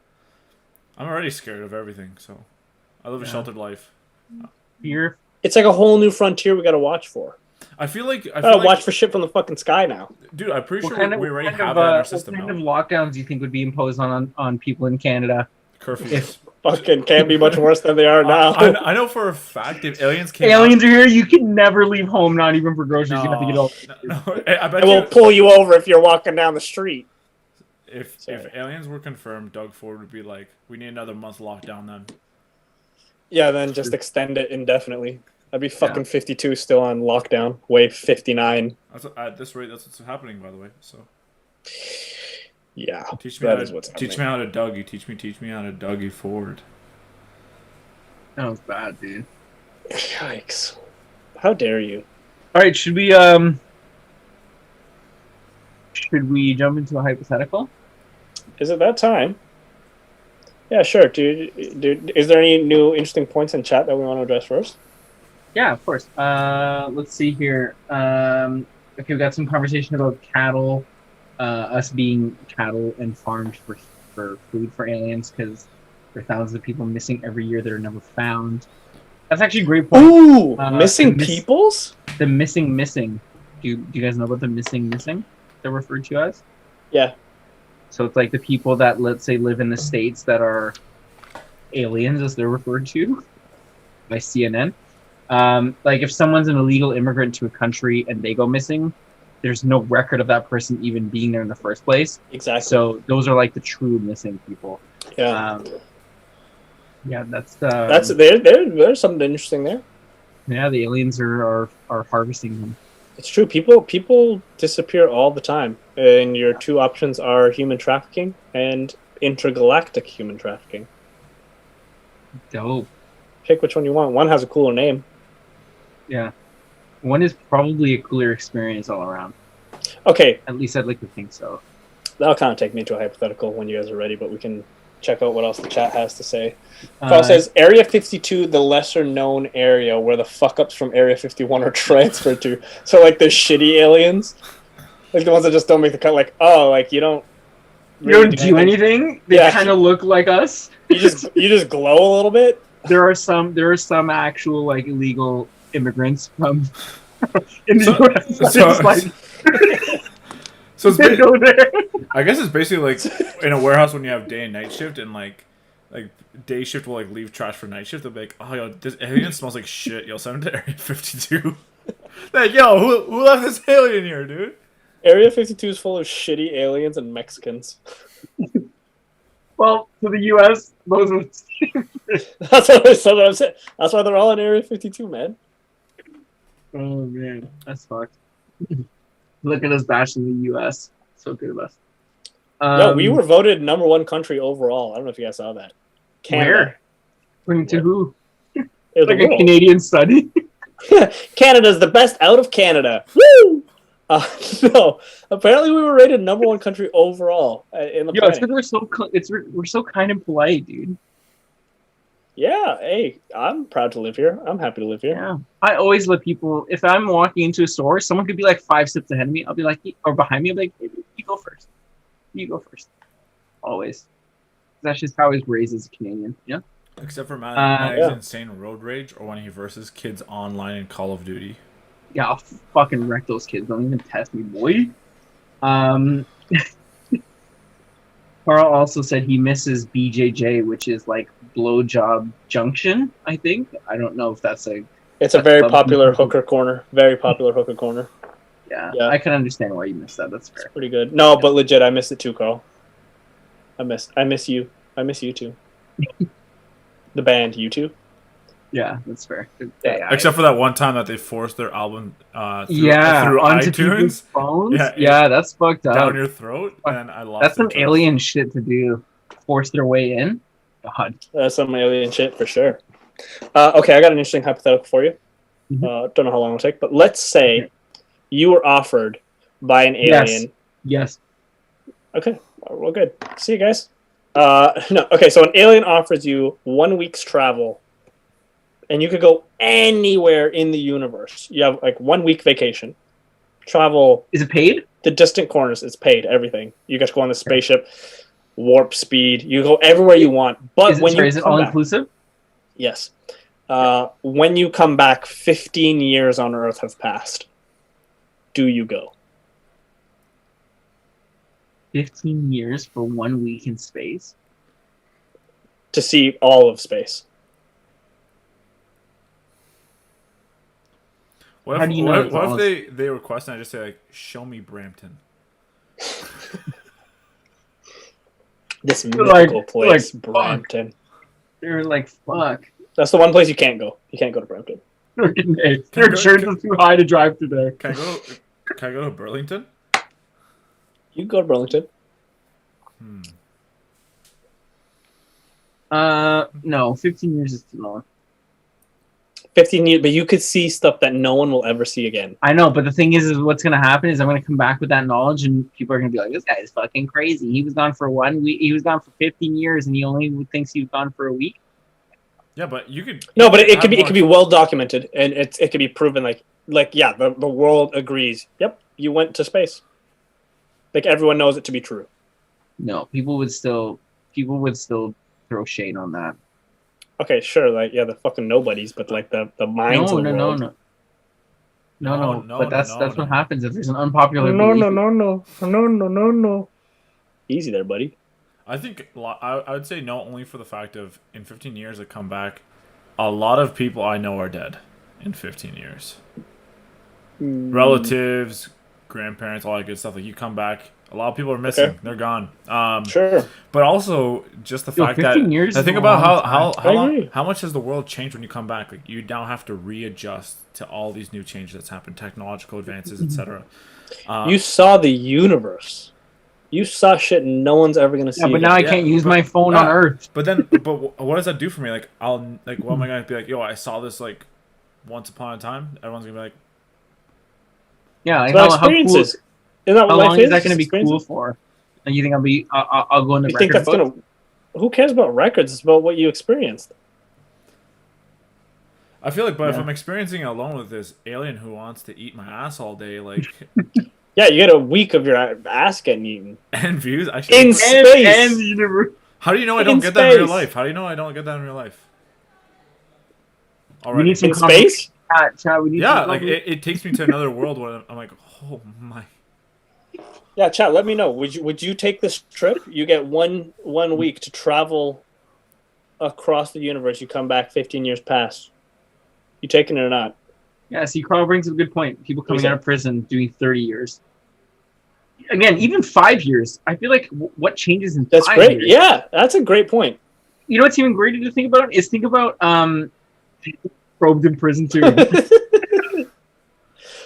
I'm already scared of everything, so I live a sheltered life. Fear. It's like a whole new frontier we gotta watch for. I feel like watch for shit from the fucking sky now, dude. I'm pretty sure we already have that in our system now. What kind of lockdowns do you think would be imposed on people in Canada? Curfews. Fucking can't be much worse than they are now. I know for a fact if aliens came are here, you can never leave home, not even for groceries. You have to get all. I will pull you over if you're walking down the street. If aliens were confirmed, Doug Ford would be like, we need another month lockdown then. Yeah, then just extend it indefinitely. I'd be fucking 52 still on lockdown. Wave 59. At this rate, that's what's happening, by the way. So. Yeah, teach me how to Dougie. Teach me how to Dougie Ford. That was bad, dude. Yikes! How dare you? All right, should we jump into a hypothetical? Is it that time? Yeah, sure, dude. Is there any new interesting points in chat that we want to address first? Yeah, of course. Let's see here. Okay, we got some conversation about cattle. Us being cattle and farmed for food for aliens because there are thousands of people missing every year that are never found. That's actually a great point. Ooh, missing peoples? The missing. Do you guys know about the missing they're referred to as? Yeah. So it's like the people that, let's say, live in the States that are aliens, as they're referred to by CNN. Like if someone's an illegal immigrant to a country and they go missing, there's no record of that person even being there in the first place. Exactly. So those are like the true missing people. Yeah. That's there's something interesting there. Yeah, the aliens are harvesting them. It's true. People disappear all the time, and your two options are human trafficking and intergalactic human trafficking. Dope. Pick which one you want. One has a cooler name. Yeah. One is probably a cooler experience all around. Okay. At least I'd like to think so. That'll kind of take me to a hypothetical when you guys are ready, but we can check out what else the chat has to say. Paul says, Area 52, the lesser-known area where the fuck-ups from Area 51 are transferred to. So, like, the shitty aliens? Like, the ones that just don't make the cut, you don't... You don't do anything? They kind of look like us? You just glow a little bit? There are some actual, illegal immigrants from in the US. So it's go there. I guess it's basically like in a warehouse when you have day and night shift, and like day shift will leave trash for night shift. They'll be like, oh yo, this alien smells like shit. Yo, send him to Area 52. Like, yo, who left this alien here, dude? Area 52 is full of shitty aliens and Mexicans. Well, to the US, those are. That's what I'm saying. That's why they're all in Area 52, man. Oh man, that's fucked. Look at us bashing the US. So good of us. No, we were voted #1 country overall. I don't know if you guys saw that. Canada. Where? According to who? Like a Canadian study. Canada's the best out of Canada. Woo! No. Apparently, we were rated #1 country overall in the Yo, it's planning. because we're so kind and polite, dude. Yeah, hey, I'm proud to live here. I'm happy to live here. Yeah, I always let people. If I'm walking into a store, someone could be like 5 steps ahead of me. I'll be like, or behind me. I'll be like, hey, you go first. You go first. Always. That's just how I was raised as a Canadian. Yeah. Except for Matty's Yeah. insane road rage, or when he versus kids online in Call of Duty. Yeah, I'll fucking wreck those kids. Don't even test me, boy. Carl also said he misses BJJ, which is like Blowjob Junction, I think. I don't know if that's a... It's a very popular hooker corner. Very popular hooker corner. Yeah, Yeah. I can understand why you missed that. That's fair. It's pretty good. No, but legit, I missed it too, Carl. I miss you. I miss you too. The band, you two. Yeah, that's fair. Yeah. Except for that one time that they forced their album through onto iTunes people's phones. Yeah, Yeah, that's fucked up. down your throat, and I lost. That's some interest. alien shit to do. Force their way in. God. That's some alien shit for sure. Okay, I got an interesting hypothetical for you. Mhm. Don't know how long it'll take, but let's say you were offered by an alien. Yes. Okay, well, good. See you guys. No, okay, so an alien offers you 1 week's travel, and you could go anywhere in the universe. You have like 1 week vacation. Travel Is it paid? the distant corners. It's paid, everything. You get to go on the spaceship, warp speed. You go everywhere you want. But Is it all inclusive? Yes. When you come back, 15 years on Earth have passed. Do you go? 15 years for 1 week in space? To see all of space. What How if, do you know what, it's what all- if they request and I just say like, "Show me Brampton"? This You're like- mythical place, fuck. Brampton. They're like, fuck. That's the one place you can't go. You can't go to Brampton. Freaking A. Can Your I go- insurance is too high to drive through there. Can I go to Burlington? You can go to Burlington. No, 15 years is too long. 15 years, but you could see stuff that no one will ever see again. I know, but the thing is what's going to happen is I'm going to come back with that knowledge, and people are going to be like, this guy is fucking crazy. He was gone for 1 week. He was gone for 15 years, and he only thinks he was gone for a week. Yeah, but you could. No, but it have could be more- it could be well documented, and it could be proven like yeah, the world agrees. Yep, you went to space. Like everyone knows it to be true. No, people would still throw shade on that. Okay, sure, like yeah, the fucking nobodies, but like the minds of the world. No, But that's no. what happens if there's an unpopular No. belief. Easy there, buddy. I think I would say no, only for the fact of in 15 years I come back, a lot of people I know are dead in 15 years. Relatives, grandparents, all that good stuff. Like you come back, a lot of people are missing. Okay. They're gone. Sure. But also just the Yo, fact that 15 years I is think a about long I agree. how much has the world changed when you come back? Like you now have to readjust to all these new changes that's happened, technological advances, etc. You saw the universe. You saw shit no one's ever gonna see. Yeah, but now I again. can't use my phone on Earth. But what does that do for me? Like what am I gonna be like? Yo, I saw this like once upon a time. Everyone's gonna be like, Yeah, like It's about how cool. experiences. Isn't that How what long life is that going to be Experiences? cool for? And you think I'll go in the You think record that's book? gonna? Who cares about records? It's about what you experienced. I feel like, but if Yeah. I'm experiencing it alone with this alien who wants to eat my ass all day, like, Yeah, you get a week of your ass getting eaten and views, actually, in And space. the universe. how do you know I in don't get that in real space. life? How do you know I don't get that in real life? We Already. need some In space? chat. We need Yeah, some like it takes me to another world where I'm like, oh my. Yeah, chat. Let me know. Would you take this trip? You get one week to travel across the universe. You come back 15 years past. You taking it or not? Yeah, see, Carl brings up a good point. People coming What out of prison doing 30 years. Again, even 5 years. I feel like what changes in That's 5 great. years? Yeah, that's a great point. You know what's even greater to think about is think about probed in prison too.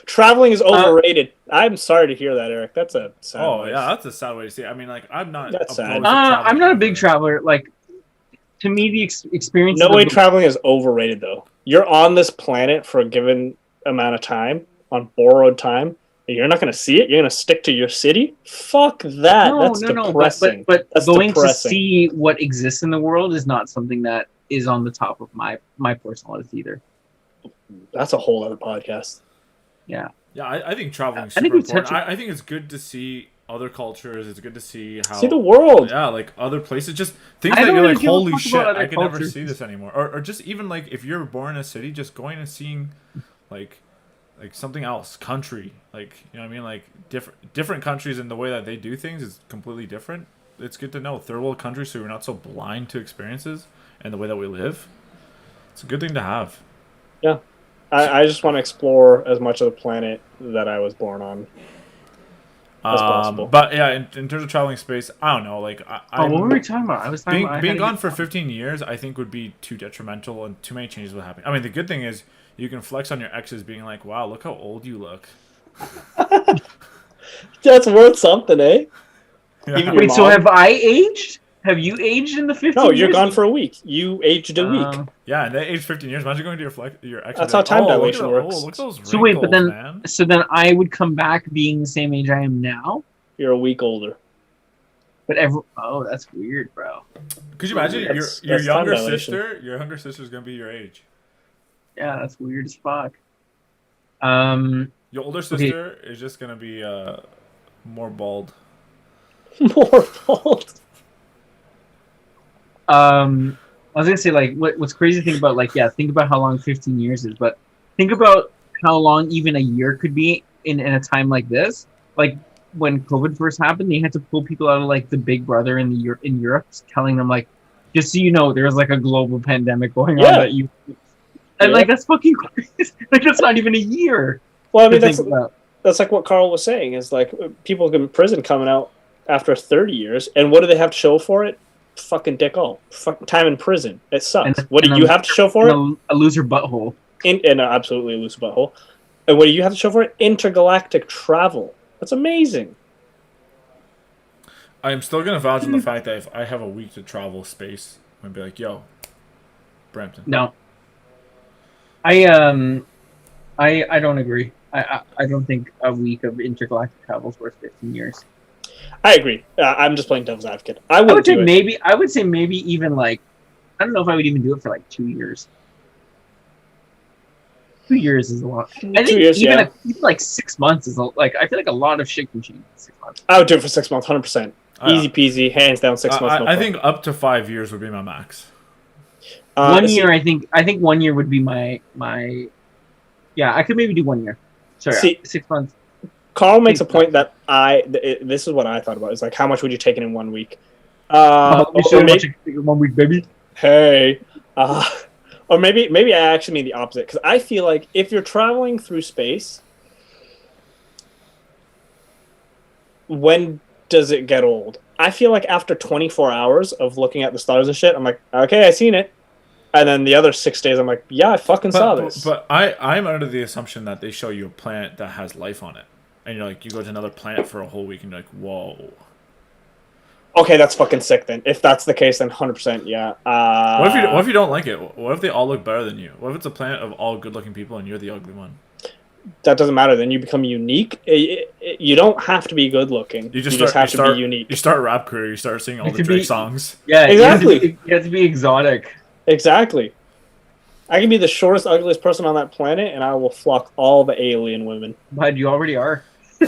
Traveling is overrated. I'm sorry to hear that, Eric. That's a sad Oh life. yeah, that's a sad way to see it. I mean, like I'm not. That's sad. opposed to traveling I'm not a big ever. traveler. Like, to me, the experience. No of way the- traveling is overrated, though. You're on this planet for a given amount of time, on borrowed time. You're not going to see it? You're going to stick to your city? Fuck that. That's depressing. But That's going depressing. to see what exists in the world is not something that is on the top of my personal list either. That's a whole other podcast. Yeah. Yeah, I think traveling is I super think important. I think it's good to see other cultures. It's good to see how... See the world. Yeah, like other places. Just things that you're like, holy shit, I could never see this anymore. Or just even like, if you're born in a city, just going and seeing like something else, country. Like, you know what I mean? Like different countries and the way that they do things is completely different. It's good to know. Third world countries, so we're not so blind to experiences and the way that we live. It's a good thing to have. Yeah. I just want to explore as much of the planet that I was born on as possible. But yeah, in terms of traveling space, I don't know. Like, what were we talking about? I was talking about being gone for 15 years. I think would be too detrimental, and too many changes would happen. I mean, the good thing is you can flex on your exes, being like, "Wow, look how old you look." That's worth something, eh? Yeah. Wait, so have I aged? Have you aged in the 15 years? No, you're gone for a week. You aged a week. Yeah, and they aged 15 years. Imagine going to your ex. That's how time dilation works. Oh, look at those wrinkles, so wait, but then, man. so then I would come back being the same age I am now? You're a week older. But that's weird, bro. Could you imagine your younger sister? Your younger sister's gonna be your age. Yeah, that's weird as fuck. Your older sister is just gonna be more bald. More bald. I was gonna say, like, what's crazy to think about, like, yeah, think about how long 15 years is, but think about how long even a year could be in a time like this. Like, when COVID first happened, they had to pull people out of, like, the Big Brother in Europe, telling them, like, just so you know, there's like a global pandemic going on that you, and like, that's fucking crazy. Like, that's not even a year. Well, I mean, that's like what Carl was saying, is like people in prison coming out after 30 years, and what do they have to show for it? Fucking dick all. Time in prison. It sucks. What do you have to show for it? A loser butthole. Absolutely a loser butthole. And what do you have to show for it? Intergalactic travel. That's amazing. I'm still gonna vouch on the fact that if I have a week to travel space, I'm gonna be like, yo, Brampton. No. I don't agree. I don't think a week of intergalactic travel is worth 15 years. I agree. I'm just playing devil's advocate. I would say maybe even like, I don't know if I would even do it for like 2 years. 2 years is a lot. I think even like 6 months is like, I feel like a lot of shit can change in 6 months. I would do it for 6 months, 100%. Easy peasy, hands down, 6 months. I think up to 5 years would be my max. 1 year, I think 1 year would be my. Yeah, I could maybe do 1 year. Sorry, 6 months. Carl makes a point that this is what I thought about. It's like, how much would you take in 1 week? Or maybe 1 week, baby. Hey, or maybe I actually mean the opposite, because I feel like if you're traveling through space, when does it get old? I feel like after 24 hours of looking at the stars and shit, I'm like, okay, I seen it. And then the other 6 days, I'm like, yeah, I fucking saw this. But I'm under the assumption that they show you a planet that has life on it. And you're like, you go to another planet for a whole week and you're like, whoa. Okay, that's fucking sick then. If that's the case, then 100%, yeah. What if you don't like it? What if they all look better than you? What if it's a planet of all good-looking people and you're the ugly one? That doesn't matter. Then you become unique. You don't have to be good-looking. You just have to be unique. You start a rap career. You start singing all the Drake songs. Yeah, exactly. You have to be exotic. Exactly. I can be the shortest, ugliest person on that planet, and I will fuck all the alien women. But you already are. To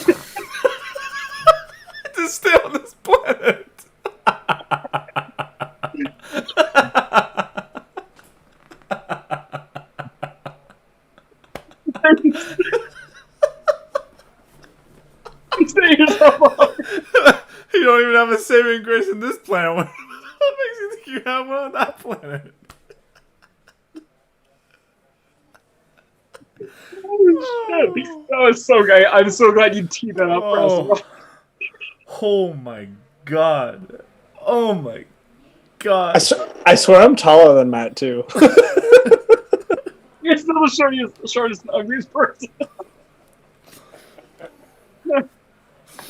stay on this planet. You don't even have a saving grace in this planet. What makes you think you have one on that planet? Oh, shit. That was so great. I'm so glad you teed that up for us. Oh my god. Oh my god. I swear I'm taller than Matt, too. You're still the shortest and ugliest person.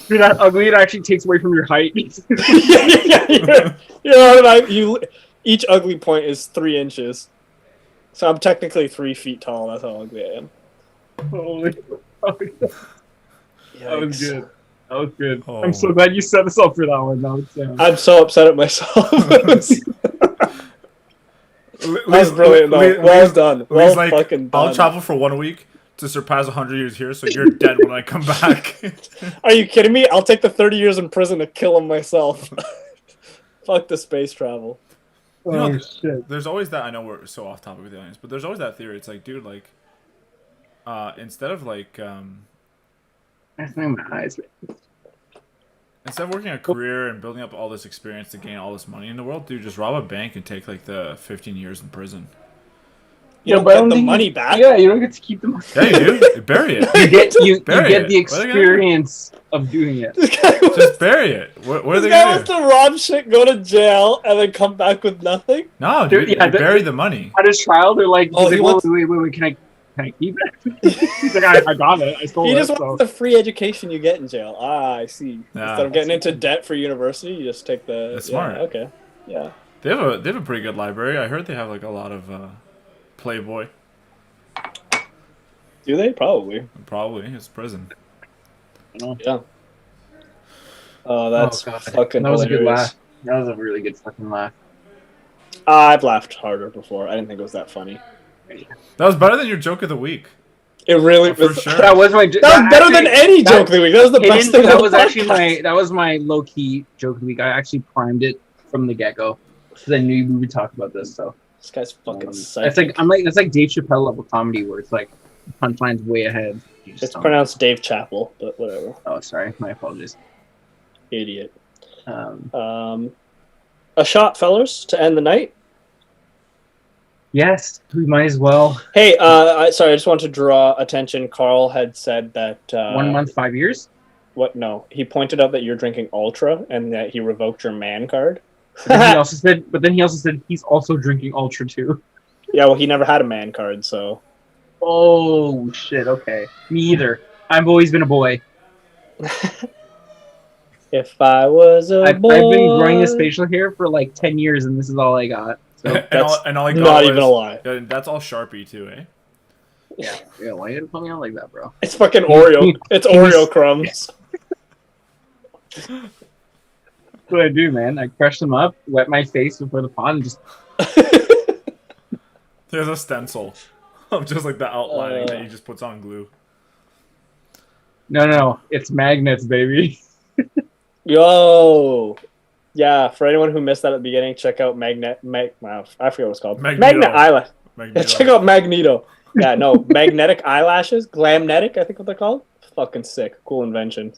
You're not ugly, it actually takes away from your height. Each ugly point is 3 inches. So I'm technically 3 feet tall. That's how ugly I am. Holy fuck. That was good. That was good. Oh. I'm so glad you set us up for that one. That was, I'm so upset at myself. That's brilliant, though. Well done. Well fucking done. I'll travel for 1 week to surpass 100 years here, so you're dead when I come back. Are you kidding me? I'll take the 30 years in prison to kill him myself. Fuck the space travel. You know, shit. There's always that. I know we're so off topic with the aliens, but there's always that theory. It's like, dude, like, instead of like, That's my eyes. instead of working a career and building up all this experience to gain all this money in the world, dude, just rob a bank and take like the 15 years in prison. You don't get the money back? Yeah, you don't get to keep the money. Yeah, you do. You bury it. You Bury get it. the experience of doing it. Just bury it. What are they This guy gonna wants do? to rob shit, go to jail, and then come back with nothing? No, dude. Yeah, they bury the money. At his trial, they're like, Oh, he's he like, wants- wait, can I keep it? He's like, I got it. I stole He it. just So. wants the free education you get in jail. Ah, I see. Yeah. Instead of getting into debt for university, you just take the... That's smart. Okay. Yeah. They have a pretty good library. I heard they have like a lot of Playboy. Do they? Probably. Probably it's prison. Yeah. Oh, that's God. fucking That was a good hilarious. laugh. That was a really good fucking laugh. I've laughed harder before. I didn't think it was that funny. That was better than your joke of the week. It really For was. sure. That was my. That was better than any joke of the week. That was the best thing. That on was the actually podcast. that was my low key joke of the week. I actually primed it from the get go because I knew we would talk about this. So This guy's fucking psychic. it's like Dave Chappelle level comedy where it's like punchline's way ahead. You just It's don't- pronounced Dave Chappell, but whatever. Oh, sorry, my apologies. Idiot. Um, A shot, fellas, to end the night. yes, we might as well. Hey, sorry, I just want to draw attention. Carl had said that 1 month, 5 years. What? No, he pointed out that you're drinking Ultra and that he revoked your man card. But then he also said he's also drinking Ultra too. Yeah, well, he never had a man card, so Oh shit! Okay, me either. I've always been a boy. if I was a I've boy, been growing this facial hair for like 10 years, and this is all I got. So and all I got not was- even a lie. Yeah, that's all Sharpie too, eh? yeah, why you put me out like that, bro? It's fucking Oreo. It's Oreo crumbs. That's what I do, man. I crush them up, wet my face before the pot, and just There's a stencil of just like the outlining that he just puts on glue. no, it's magnets, baby. Yo, yeah. For anyone who missed that at the beginning, check out Wow, I forget what it's called. Magneto. Magnet eyelash. Magneto. Yeah, check out Magneto. Yeah, no, magnetic eyelashes, glamnetic. I think what they're called. Fucking sick, cool invention.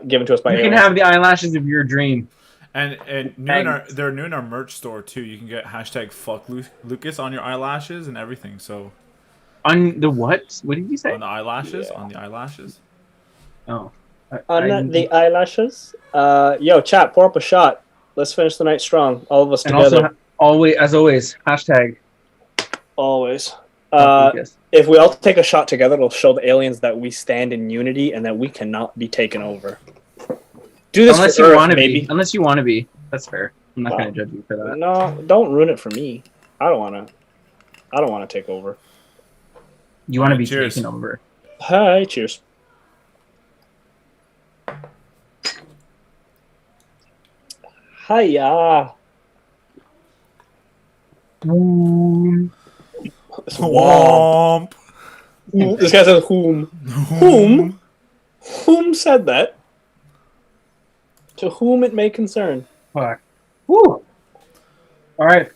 Given to us by You can aliens. have the eyelashes of your dream. And they're new in our merch store too. You can get hashtag fuck Lukasz on your eyelashes and everything. So On the what? What did you say? on the eyelashes, Yeah. on the eyelashes. Oh. On the eyelashes. Yo, chat, pour up a shot. Let's finish the night strong. All of us and together. also, as always, hashtag. Always. Lucas. If we all take a shot together, it'll show the aliens that we stand in unity and that we cannot be taken over. Do this Unless for you Earth, want to baby. be. Unless you want to be. That's fair. I'm not Wow. going to judge you for that. No, don't ruin it for me. I don't want to take over. You want to be Cheers. taken over. Hi, cheers. Hiya. It's womp. This guy says whom. Whom? Whom said that? To whom it may concern. Fuck. Woo. All right.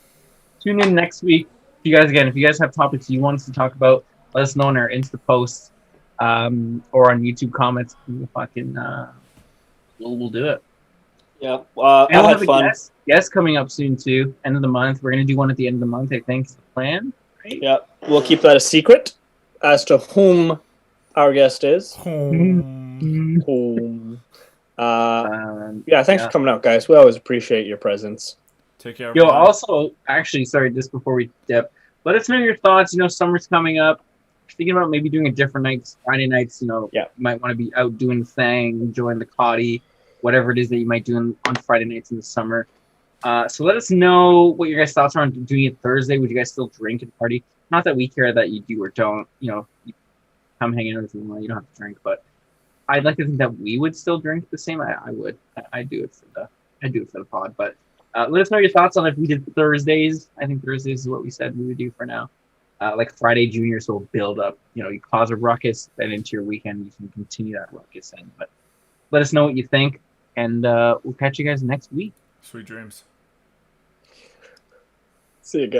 Tune in next week. If you guys have topics you want us to talk about, let us know in our Insta posts or on YouTube comments. We'll fucking we'll do it. Yeah, And I we'll had have fun. a guest coming up soon too. End of the month. We're gonna do one at the end of the month. I think is the plan. Right? Yeah, we'll keep that a secret as to whom our guest is. Whom. Yeah, thanks for coming out, guys. We always appreciate your presence. Take care. Yo, everyone. also, actually, sorry, just before we dip, let us know your thoughts. Summer's coming up. Thinking about maybe doing a different nights, Friday nights. Yeah. You might want to be out doing the thing, enjoying the cotty, whatever it is that you might do on Friday nights in the summer. So let us know what your guys' thoughts are on doing it Thursday. Would you guys still drink at the party? Not that we care that you do or don't. You come hang out if you want. You don't have to drink, but I'd like to think that we would still drink the same. I would. I do it for the pod. But let us know your thoughts on if we did Thursdays. I think Thursdays is what we said we would do for now. Like Friday juniors will build up. You cause a ruckus, then into your weekend you can continue that ruckus in. But let us know what you think, and we'll catch you guys next week. Sweet dreams. See you guys.